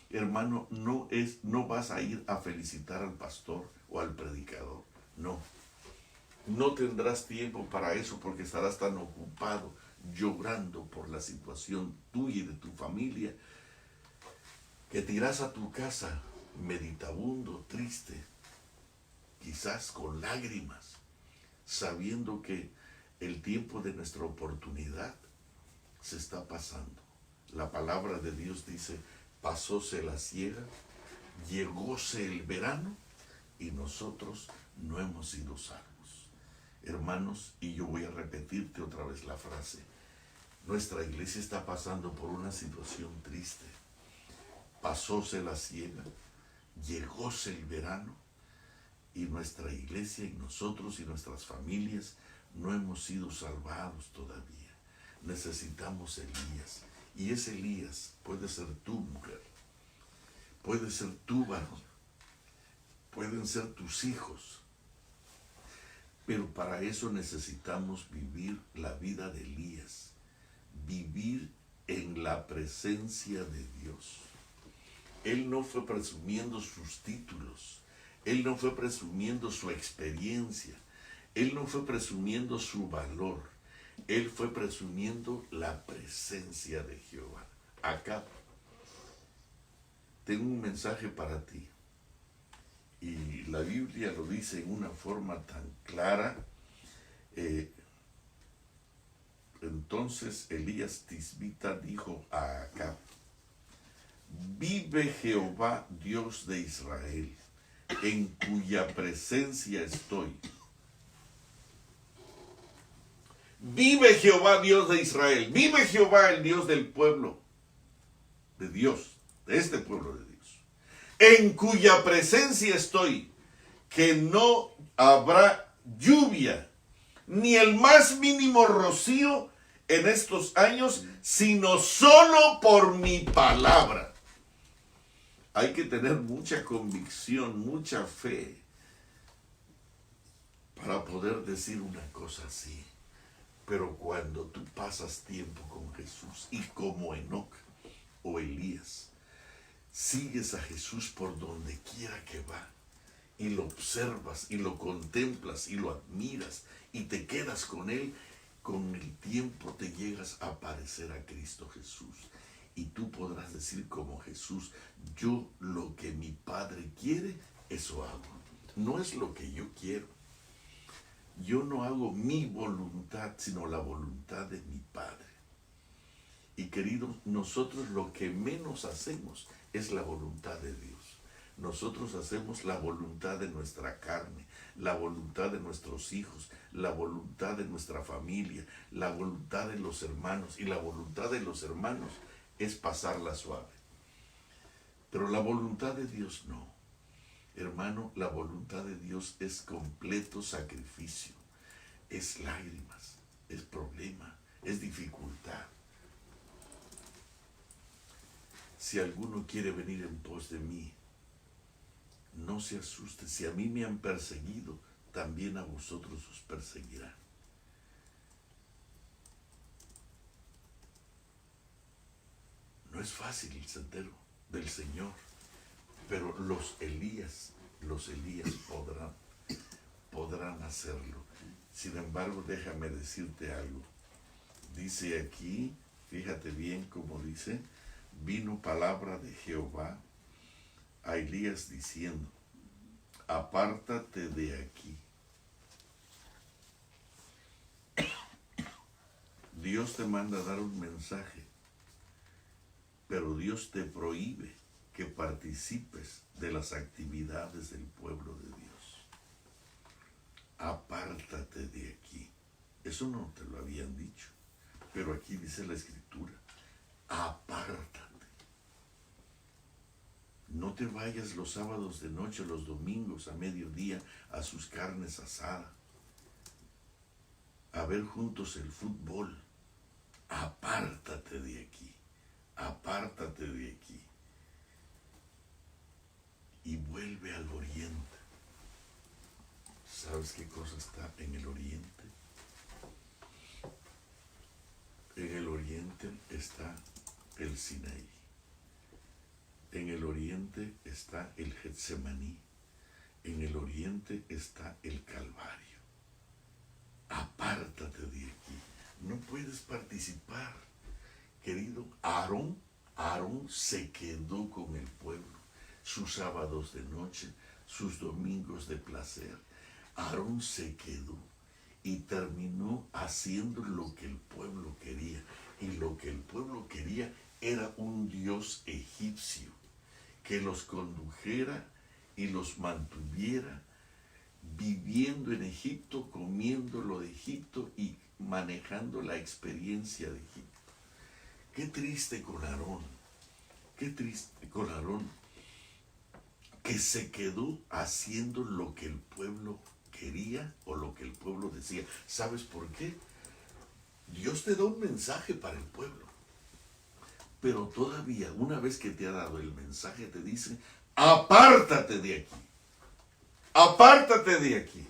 A: hermano, no vas a ir a felicitar al pastor o al predicador. No tendrás tiempo para eso porque estarás tan ocupado llorando por la situación tuya y de tu familia, que te irás a tu casa meditabundo, triste, quizás con lágrimas, sabiendo que el tiempo de nuestra oportunidad se está pasando. La palabra de Dios dice: pasóse la siega, llegóse el verano y nosotros no hemos sido salvos. Hermanos, y yo voy a repetirte otra vez la frase. Nuestra iglesia está pasando por una situación triste. Pasóse la siega, llegóse el verano, y nuestra iglesia y nosotros y nuestras familias no hemos sido salvados todavía. Necesitamos Elías. Y ese Elías puede ser tu mujer, puede ser tu varón, pueden ser tus hijos. Pero para eso necesitamos vivir la vida de Elías, vivir en la presencia de Dios. Él no fue presumiendo sus títulos, él no fue presumiendo su experiencia, él no fue presumiendo su valor, él fue presumiendo la presencia de Jehová. Acá tengo un mensaje para ti. Y la Biblia lo dice en una forma tan clara. Entonces Elías Tisbita dijo a Acab: vive Jehová Dios de Israel, en cuya presencia estoy. Vive Jehová Dios de Israel, vive Jehová el Dios del pueblo, de Dios, de este pueblo de Dios, en cuya presencia estoy, que no habrá lluvia, ni el más mínimo rocío en estos años, sino solo por mi palabra. Hay que tener mucha convicción, mucha fe para poder decir una cosa así. Pero cuando tú pasas tiempo con Jesús, y como Enoc o Elías, sigues a Jesús por donde quiera que va, y lo observas, y lo contemplas, y lo admiras, y te quedas con Él, con el tiempo te llegas a parecer a Cristo Jesús. Y tú podrás decir como Jesús: yo lo que mi Padre quiere, eso hago. No es lo que yo quiero. Yo no hago mi voluntad, sino la voluntad de mi Padre. Y queridos, nosotros lo que menos hacemos es la voluntad de Dios. Nosotros hacemos la voluntad de nuestra carne, la voluntad de nuestros hijos, la voluntad de nuestra familia, la voluntad de los hermanos. Y la voluntad de los hermanos es pasarla suave. Pero la voluntad de Dios no. Hermano, la voluntad de Dios es completo sacrificio, es lágrimas, es problema, es dificultad. Si alguno quiere venir en pos de mí, no se asuste. Si a mí me han perseguido, también a vosotros os perseguirán. No es fácil el sendero del Señor, pero los Elías podrán hacerlo. Sin embargo, déjame decirte algo. Dice aquí, fíjate bien cómo dice: vino palabra de Jehová a Elías diciendo: apártate de aquí. Dios te manda a dar un mensaje, pero Dios te prohíbe que participes de las actividades del pueblo de Dios. Apártate de aquí. Eso no te lo habían dicho, pero aquí dice la Escritura: apártate. No te vayas los sábados de noche, los domingos a mediodía a sus carnes asadas, a ver juntos el fútbol. Apártate de aquí, apártate de aquí. Y vuelve al oriente. ¿Sabes qué cosa está en el oriente? En el oriente está el Sinaí. En el oriente está el Getsemaní. En el oriente está el Calvario. Apártate de aquí. No puedes participar. Querido, Aarón se quedó con el pueblo. Sus sábados de noche, sus domingos de placer. Aarón se quedó y terminó haciendo lo que el pueblo quería. Y lo que el pueblo quería era un dios egipcio que los condujera y los mantuviera viviendo en Egipto, comiendo lo de Egipto y manejando la experiencia de Egipto. Qué triste con Aarón, qué triste con Aarón, que se quedó haciendo lo que el pueblo quería o lo que el pueblo decía. ¿Sabes por qué? Dios te da un mensaje para el pueblo, pero todavía una vez que te ha dado el mensaje te dice: apártate de aquí, apártate de aquí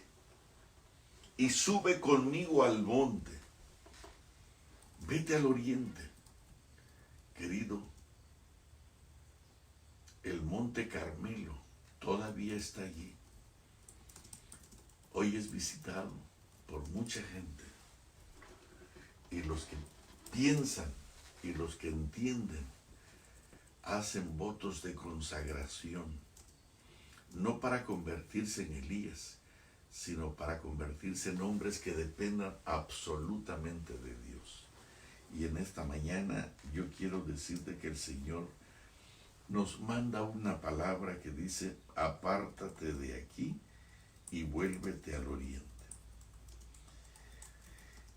A: y sube conmigo al monte, vete al oriente. Querido, el monte Carmelo todavía está allí. Hoy es visitado por mucha gente, y los que piensan y los que entienden hacen votos de consagración, no para convertirse en Elías, sino para convertirse en hombres que dependan absolutamente de Dios. Y en esta mañana yo quiero decirte que el Señor nos manda una palabra que dice: apártate de aquí y vuélvete al oriente.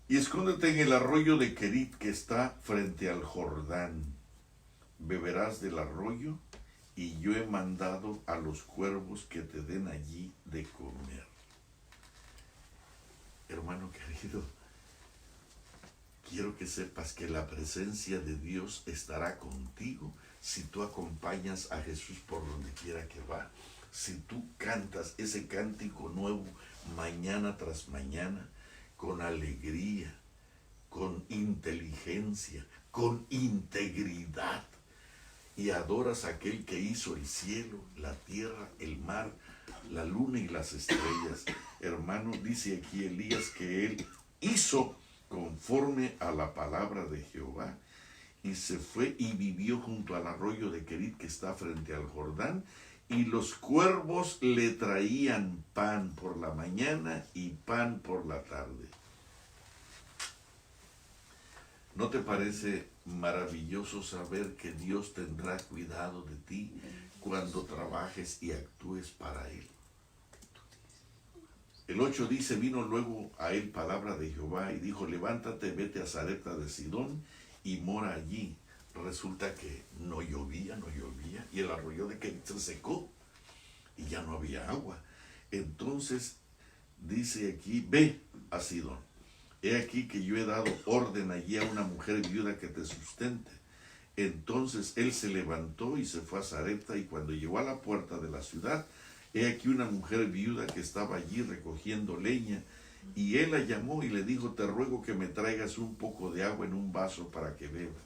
A: Y escóndete en el arroyo de Querit que está frente al Jordán. Beberás del arroyo, y yo he mandado a los cuervos que te den allí de comer. Hermano querido, quiero que sepas que la presencia de Dios estará contigo si tú acompañas a Jesús por donde quiera que va. Si tú cantas ese cántico nuevo mañana tras mañana, con alegría, con inteligencia, con integridad, y adoras a aquel que hizo el cielo, la tierra, el mar, la luna y las estrellas. Hermano, dice aquí Elías que él hizo conforme a la palabra de Jehová, y se fue y vivió junto al arroyo de Querit que está frente al Jordán, y los cuervos le traían pan por la mañana y pan por la tarde. ¿No te parece maravilloso saber que Dios tendrá cuidado de ti cuando trabajes y actúes para Él? El 8 dice: vino luego a él palabra de Jehová y dijo: levántate, vete a Sarepta de Sidón y mora allí. Resulta que no llovía, y el arroyo de Querit se secó y ya no había agua. Entonces dice aquí: ve a Sidón. He aquí que yo he dado orden allí a una mujer viuda que te sustente. Entonces él se levantó y se fue a Sarepta, y cuando llegó a la puerta de la ciudad, he aquí una mujer viuda que estaba allí recogiendo leña, y él la llamó y le dijo: te ruego que me traigas un poco de agua en un vaso para que beba.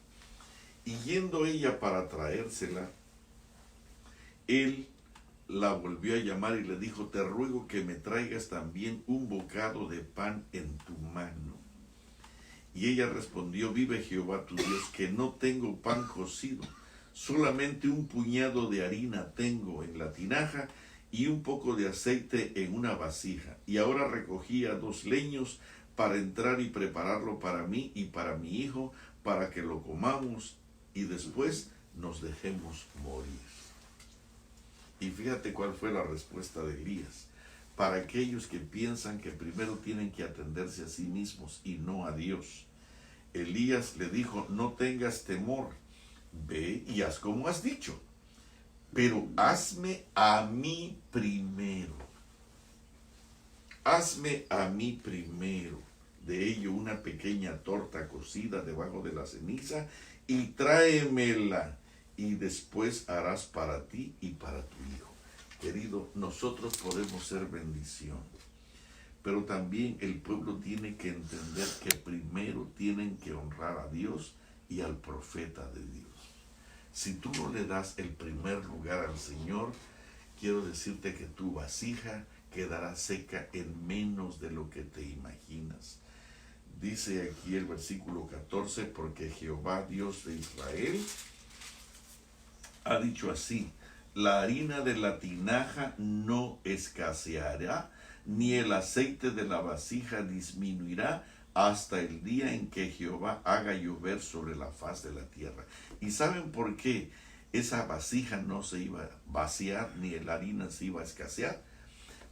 A: Y yendo ella para traérsela, él la volvió a llamar y le dijo: te ruego que me traigas también un bocado de pan en tu mano. Y ella respondió: vive Jehová tu Dios, que no tengo pan cocido, solamente un puñado de harina tengo en la tinaja y un poco de aceite en una vasija. Y ahora recogía 2 leños para entrar y prepararlo para mí y para mi hijo, para que lo comamos y después nos dejemos morir. Y fíjate cuál fue la respuesta de Elías. Para aquellos que piensan que primero tienen que atenderse a sí mismos y no a Dios, Elías le dijo: no tengas temor, ve y haz como has dicho, pero hazme a mí primero. Hazme a mí primero de ello una pequeña torta cocida debajo de la ceniza y tráemela, y después harás para ti y para tu hijo. Querido, nosotros podemos ser bendición, pero también el pueblo tiene que entender que primero tienen que honrar a Dios y al profeta de Dios. Si tú no le das el primer lugar al Señor, quiero decirte que tu vasija quedará seca en menos de lo que te imaginas. Dice aquí el versículo 14: porque Jehová, Dios de Israel, ha dicho así: la harina de la tinaja no escaseará, ni el aceite de la vasija disminuirá, hasta el día en que Jehová haga llover sobre la faz de la tierra. ¿Y saben por qué esa vasija no se iba a vaciar, ni la harina se iba a escasear?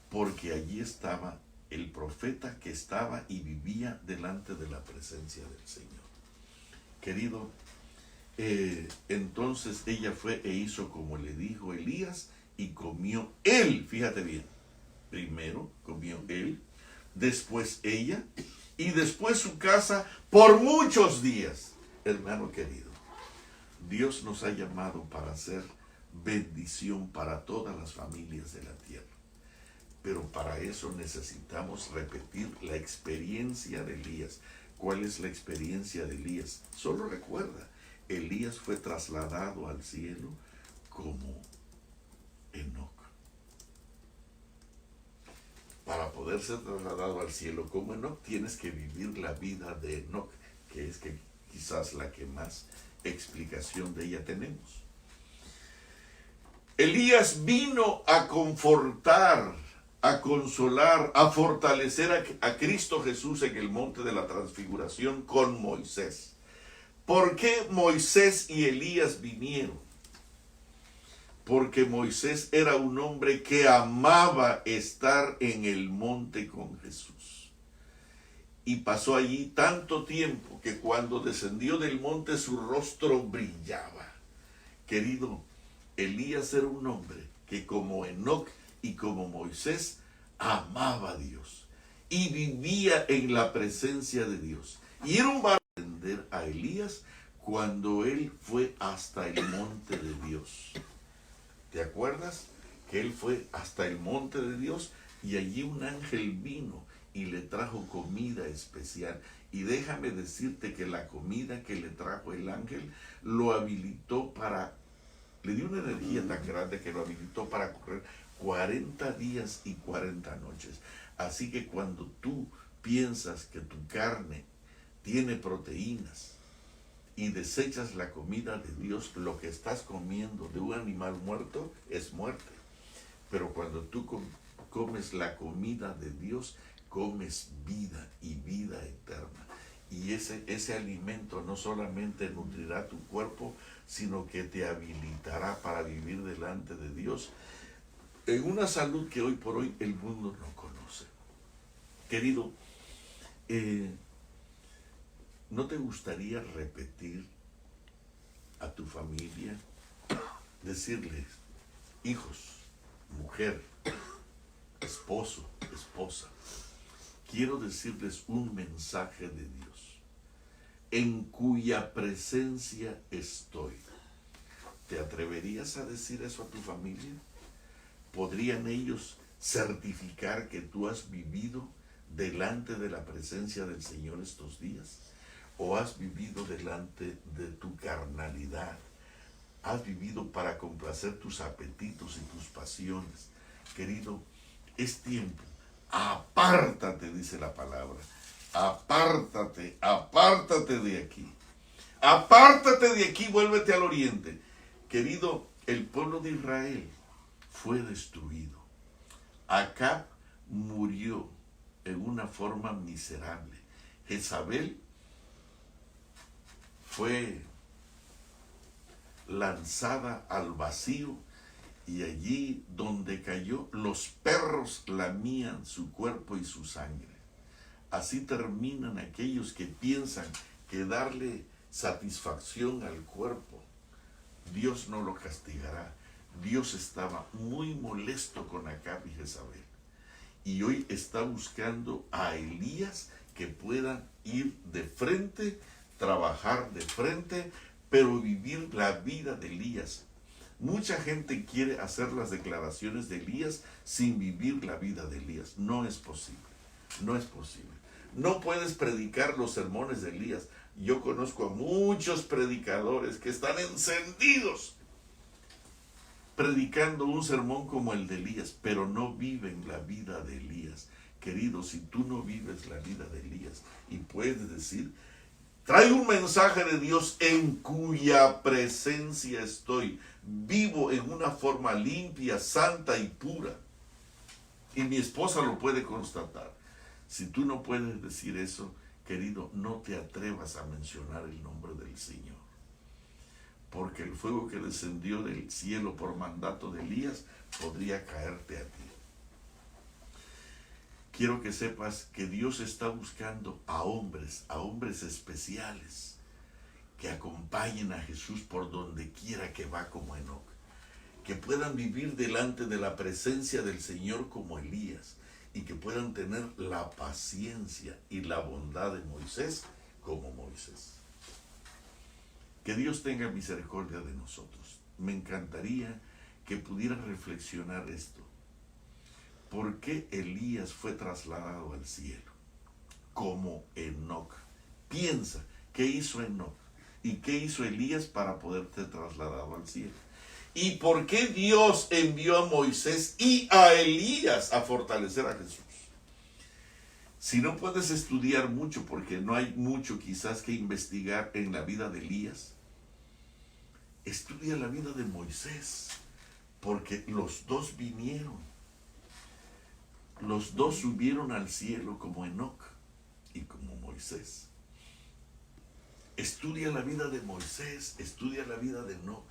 A: porque allí estaba el profeta que estaba y vivía delante de la presencia del Señor. Querido, entonces ella fue e hizo como le dijo Elías y comió él, fíjate bien, primero comió él, después ella y después su casa por muchos días. Hermano querido, Dios nos ha llamado para hacer bendición para todas las familias de la tierra. Pero para eso necesitamos repetir la experiencia de Elías. ¿Cuál es la experiencia de Elías? Solo recuerda, Elías fue trasladado al cielo como Enoc. Para poder ser trasladado al cielo como Enoc, tienes que vivir la vida de Enoc, que es que quizás la que más explicación de ella tenemos. Elías vino a confortar, a consolar, a fortalecer a Cristo Jesús en el monte de la transfiguración con Moisés. ¿Por qué Moisés y Elías vinieron? Porque Moisés era un hombre que amaba estar en el monte con Jesús. Y pasó allí tanto tiempo que cuando descendió del monte su rostro brillaba. Querido, Elías era un hombre que como Enoc y como Moisés amaba a Dios y vivía en la presencia de Dios. Y era un varón a entender a Elías cuando él fue hasta el monte de Dios. ¿Te acuerdas? Que él fue hasta el monte de Dios y allí un ángel vino y le trajo comida especial. Y déjame decirte que la comida que le trajo el ángel lo habilitó le dio una energía tan grande que lo habilitó para correr 40 días y 40 noches. Así que cuando tú piensas que tu carne tiene proteínas y desechas la comida de Dios, lo que estás comiendo de un animal muerto es muerte. Pero cuando tú comes la comida de Dios, comes vida y vida eterna. Y ese alimento no solamente nutrirá tu cuerpo, sino que te habilitará para vivir delante de Dios en una salud que hoy por hoy el mundo no conoce. Querido, ¿no te gustaría repetir a tu familia, decirles, hijos, mujer, esposo, esposa, quiero decirles un mensaje de Dios, en cuya presencia estoy? ¿Te atreverías a decir eso a tu familia? ¿Podrían ellos certificar que tú has vivido delante de la presencia del Señor estos días? ¿O has vivido delante de tu carnalidad? ¿Has vivido para complacer tus apetitos y tus pasiones? Querido, es tiempo. Apártate, dice la palabra. Apártate, apártate de aquí. Apártate de aquí, vuélvete al oriente. Querido, el pueblo de Israel fue destruido. Acab murió en una forma miserable. Jezabel fue lanzada al vacío y allí donde cayó los perros lamían su cuerpo y su sangre. Así terminan aquellos que piensan que darle satisfacción al cuerpo, Dios no lo castigará. Dios estaba muy molesto con Acab y Jezabel. Y hoy está buscando a Elías que pueda ir de frente, trabajar de frente, pero vivir la vida de Elías. Mucha gente quiere hacer las declaraciones de Elías sin vivir la vida de Elías. No es posible. No es posible. No puedes predicar los sermones de Elías. Yo conozco a muchos predicadores que están encendidos predicando un sermón como el de Elías, pero no viven la vida de Elías. Querido, si tú no vives la vida de Elías y puedes decir, traigo un mensaje de Dios en cuya presencia estoy, vivo en una forma limpia, santa y pura, y mi esposa lo puede constatar. Si tú no puedes decir eso, querido, no te atrevas a mencionar el nombre del Señor. Porque el fuego que descendió del cielo por mandato de Elías podría caerte a ti. quiero que sepas que Dios está buscando a hombres especiales, que acompañen a Jesús por donde quiera que va como Enoc, que puedan vivir delante de la presencia del Señor como Elías, y que puedan tener la paciencia y la bondad de Moisés como Moisés. Que Dios tenga misericordia de nosotros. Me encantaría que pudieras reflexionar esto. ¿Por qué Elías fue trasladado al cielo? Como Enoc. Piensa, ¿qué hizo Enoc? ¿Y qué hizo Elías para poder ser trasladado al cielo? ¿Y por qué Dios envió a Moisés y a Elías a fortalecer a Jesús? Si no puedes estudiar mucho, porque no hay mucho quizás que investigar en la vida de Elías, estudia la vida de Moisés, porque los dos vinieron. Los dos subieron al cielo como Enoc y como Moisés. Estudia la vida de Moisés, estudia la vida de Enoc.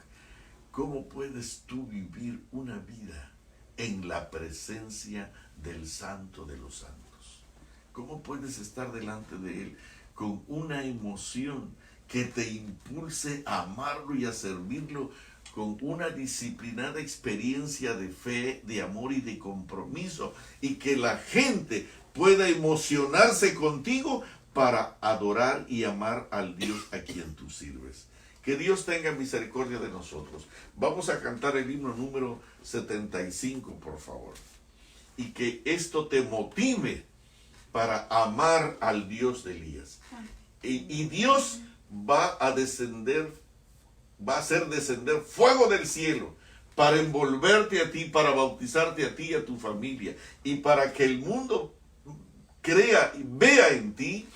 A: ¿Cómo puedes tú vivir una vida en la presencia del Santo de los Santos? ¿Cómo puedes estar delante de Él con una emoción que te impulse a amarlo y a servirlo, con una disciplinada experiencia de fe, de amor y de compromiso, y que la gente pueda emocionarse contigo para adorar y amar al Dios a quien tú sirves? Que Dios tenga misericordia de nosotros. Vamos a cantar el himno número 75, por favor. Y que esto te motive para amar al Dios de Elías. Y Dios va a hacer descender fuego del cielo para envolverte a ti, para bautizarte a ti y a tu familia, y para que el mundo crea y vea en ti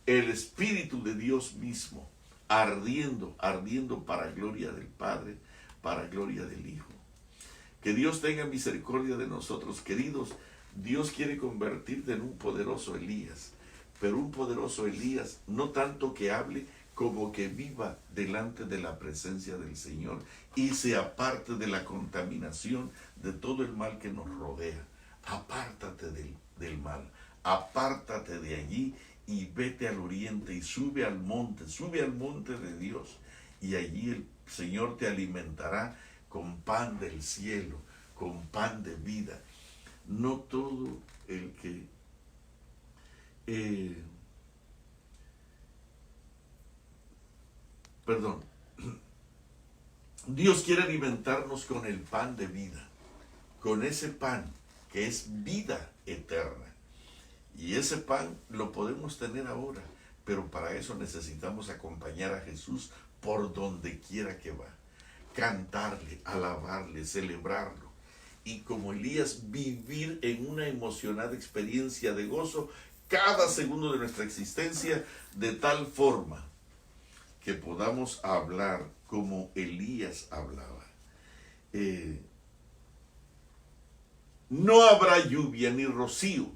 A: el Espíritu de Dios mismo, ardiendo para gloria del Padre, para gloria del Hijo. Que Dios tenga misericordia de nosotros, queridos. Dios quiere convertirte en un poderoso Elías, pero un poderoso Elías no tanto que hable, como que viva delante de la presencia del Señor y se aparte de la contaminación de todo el mal que nos rodea. Apártate del mal, apártate de allí y vete al oriente y sube al monte de Dios, y allí el Señor te alimentará con pan del cielo, con pan de vida. No todo el que Dios quiere alimentarnos con el pan de vida, con ese pan que es vida eterna. Y ese pan lo podemos tener ahora, pero para eso necesitamos acompañar a Jesús por donde quiera que va. Cantarle, alabarle, celebrarlo. Y como Elías, vivir en una emocionada experiencia de gozo cada segundo de nuestra existencia, de tal forma que podamos hablar como Elías hablaba. No habrá lluvia ni rocío,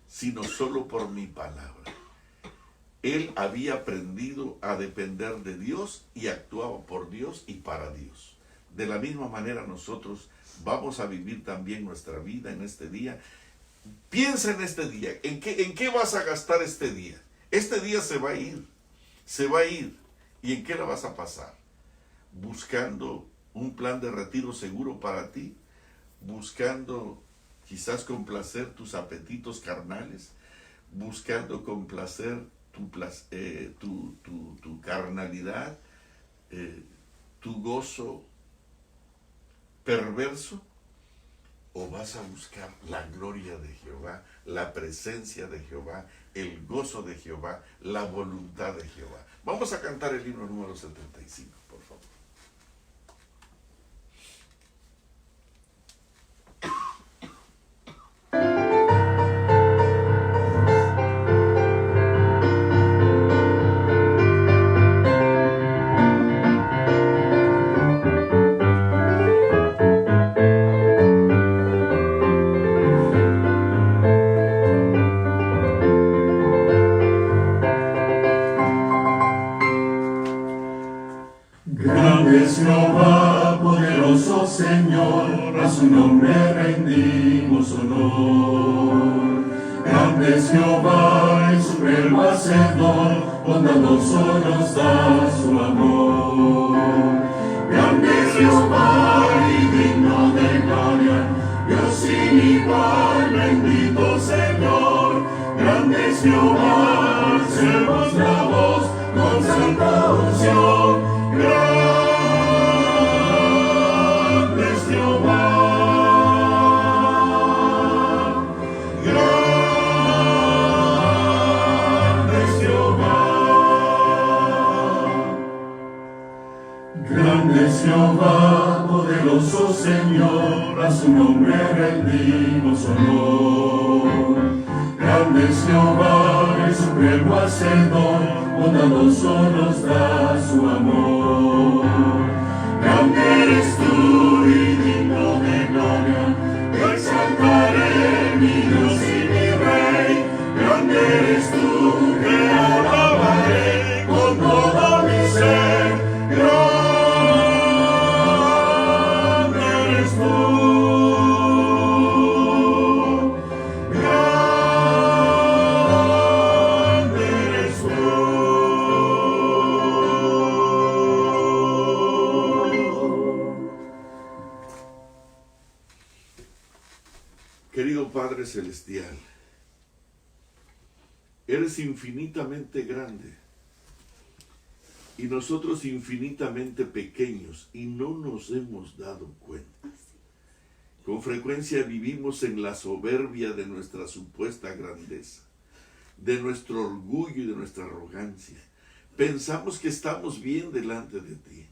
A: sino solo por mi palabra. Él había aprendido a depender de Dios y actuaba por Dios y para Dios. De la misma manera nosotros vamos a vivir también nuestra vida en este día. Piensa en este día, ¿en qué vas a gastar este día? Este día se va a ir. ¿Y en qué la vas a pasar? Buscando un plan de retiro seguro para ti, buscando quizás complacer tus apetitos carnales, buscando complacer tu carnalidad, tu gozo perverso, o vas a buscar la gloria de Jehová, la presencia de Jehová, el gozo de Jehová, la voluntad de Jehová. Vamos a cantar el himno número 75, por favor.
C: Grande es Jehová, poderoso Señor, a su nombre rendimos honor. Grande es Jehová y supremo hacedor, bondadoso nos da su amor. Grande es Jehová y digno de gloria, Dios sin igual, bendito Señor. Grande es Jehová, alcemos la voz con santa unción. Grande es Jehová. Grande es Jehová, poderoso Señor, a su nombre rendimos honor. Grande es Jehová, el supremo hacedor, bondadoso nos da su amor. Grande eres tú y digno de gloria, te exaltaré, mi Dios y mi Rey. Grande eres tú, te alabaré con todo mi ser.
A: Querido Padre Celestial, eres infinitamente grande y nosotros infinitamente pequeños y no nos hemos dado cuenta. Con frecuencia vivimos en la soberbia de nuestra supuesta grandeza, de nuestro orgullo y de nuestra arrogancia. Pensamos que estamos bien delante de ti,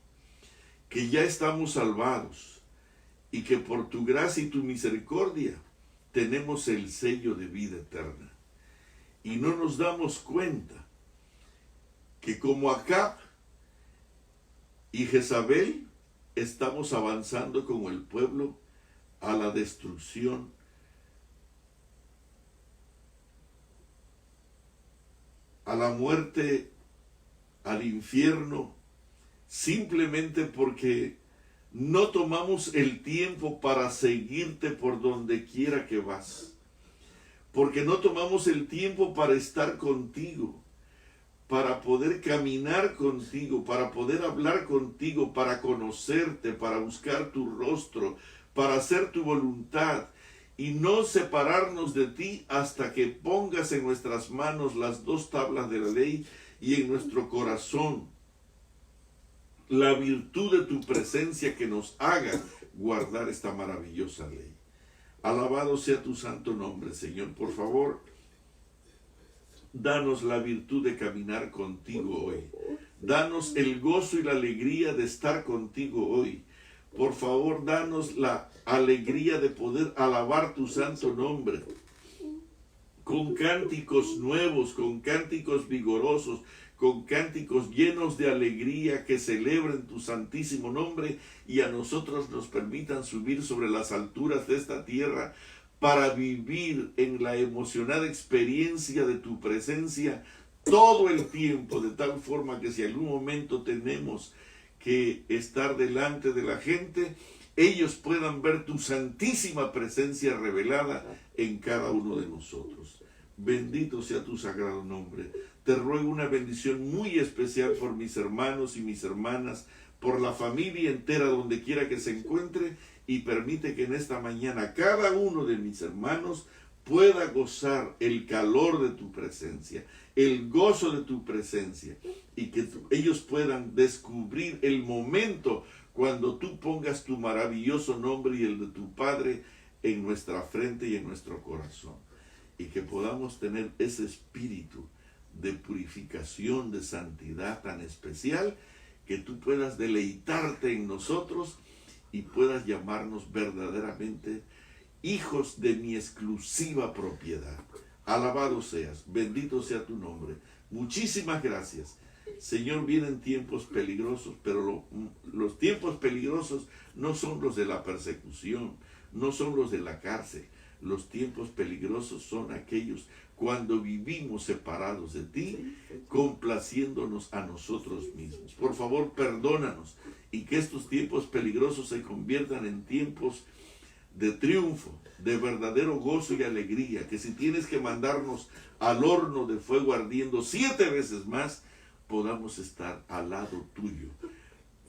A: que ya estamos salvados y que por tu gracia y tu misericordia tenemos el sello de vida eterna. Y no nos damos cuenta que como Acab y Jezabel estamos avanzando con el pueblo a la destrucción, a la muerte, al infierno, simplemente porque no tomamos el tiempo para seguirte por donde quiera que vas. Porque no tomamos el tiempo para estar contigo, para poder caminar contigo, para poder hablar contigo, para conocerte, para buscar tu rostro, para hacer tu voluntad y no separarnos de ti hasta que pongas en nuestras manos las 2 tablas de la ley y en nuestro corazón la virtud de tu presencia que nos haga guardar esta maravillosa ley. Alabado sea tu santo nombre, Señor. Por favor, danos la virtud de caminar contigo hoy. Danos el gozo y la alegría de estar contigo hoy. Por favor, danos la alegría de poder alabar tu santo nombre con cánticos nuevos, con cánticos vigorosos, con cánticos llenos de alegría que celebren tu santísimo nombre y a nosotros nos permitan subir sobre las alturas de esta tierra para vivir en la emocionada experiencia de tu presencia todo el tiempo, de tal forma que si algún momento tenemos que estar delante de la gente, ellos puedan ver tu santísima presencia revelada en cada uno de nosotros. Bendito sea tu sagrado nombre. Te ruego una bendición muy especial por mis hermanos y mis hermanas, por la familia entera donde quiera que se encuentre, y permite que en esta mañana cada uno de mis hermanos pueda gozar el calor de tu presencia, el gozo de tu presencia, y que ellos puedan descubrir el momento cuando tú pongas tu maravilloso nombre y el de tu Padre en nuestra frente y en nuestro corazón, y que podamos tener ese espíritu de purificación, de santidad tan especial, que tú puedas deleitarte en nosotros y puedas llamarnos verdaderamente hijos de mi exclusiva propiedad. Alabado seas, bendito sea tu nombre. Muchísimas gracias. Señor, vienen tiempos peligrosos, pero los tiempos peligrosos no son los de la persecución, no son los de la cárcel. Los tiempos peligrosos son aquellos cuando vivimos separados de ti, complaciéndonos a nosotros mismos. Por favor, perdónanos y que estos tiempos peligrosos se conviertan en tiempos de triunfo, de verdadero gozo y alegría, que si tienes que mandarnos al horno de fuego ardiendo 7 veces más, podamos estar al lado tuyo,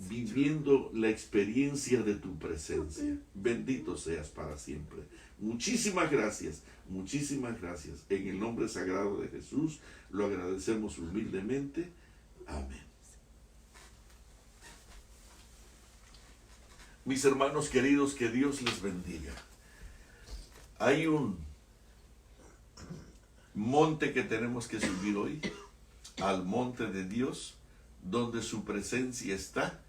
A: viviendo la experiencia de tu presencia. Bendito seas para siempre. Muchísimas gracias, muchísimas gracias. En el nombre sagrado de Jesús lo agradecemos humildemente. Amén. Mis hermanos queridos, que Dios les bendiga. Hay un monte que tenemos que subir hoy, al monte de Dios, donde su presencia está.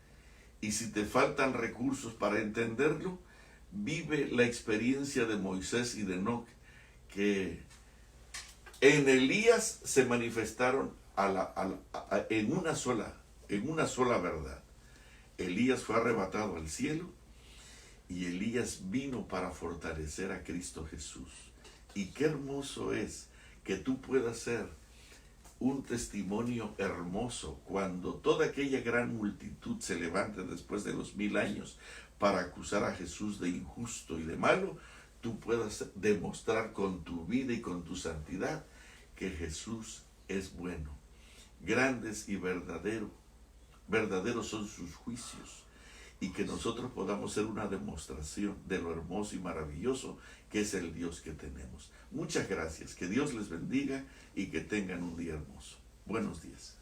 A: Y si te faltan recursos para entenderlo, vive la experiencia de Moisés y de Enoc, que en Elías se manifestaron en una sola verdad. Elías fue arrebatado al cielo y Elías vino para fortalecer a Cristo Jesús. Y qué hermoso es que tú puedas ser un testimonio hermoso cuando toda aquella gran multitud se levante después de los 1000 años para acusar a Jesús de injusto y de malo. Tú puedas demostrar con tu vida y con tu santidad que Jesús es bueno. Grandes y verdaderos son sus juicios, y que nosotros podamos ser una demostración de lo hermoso y maravilloso que es el Dios que tenemos. Muchas gracias, que Dios les bendiga y que tengan un día hermoso. Buenos días.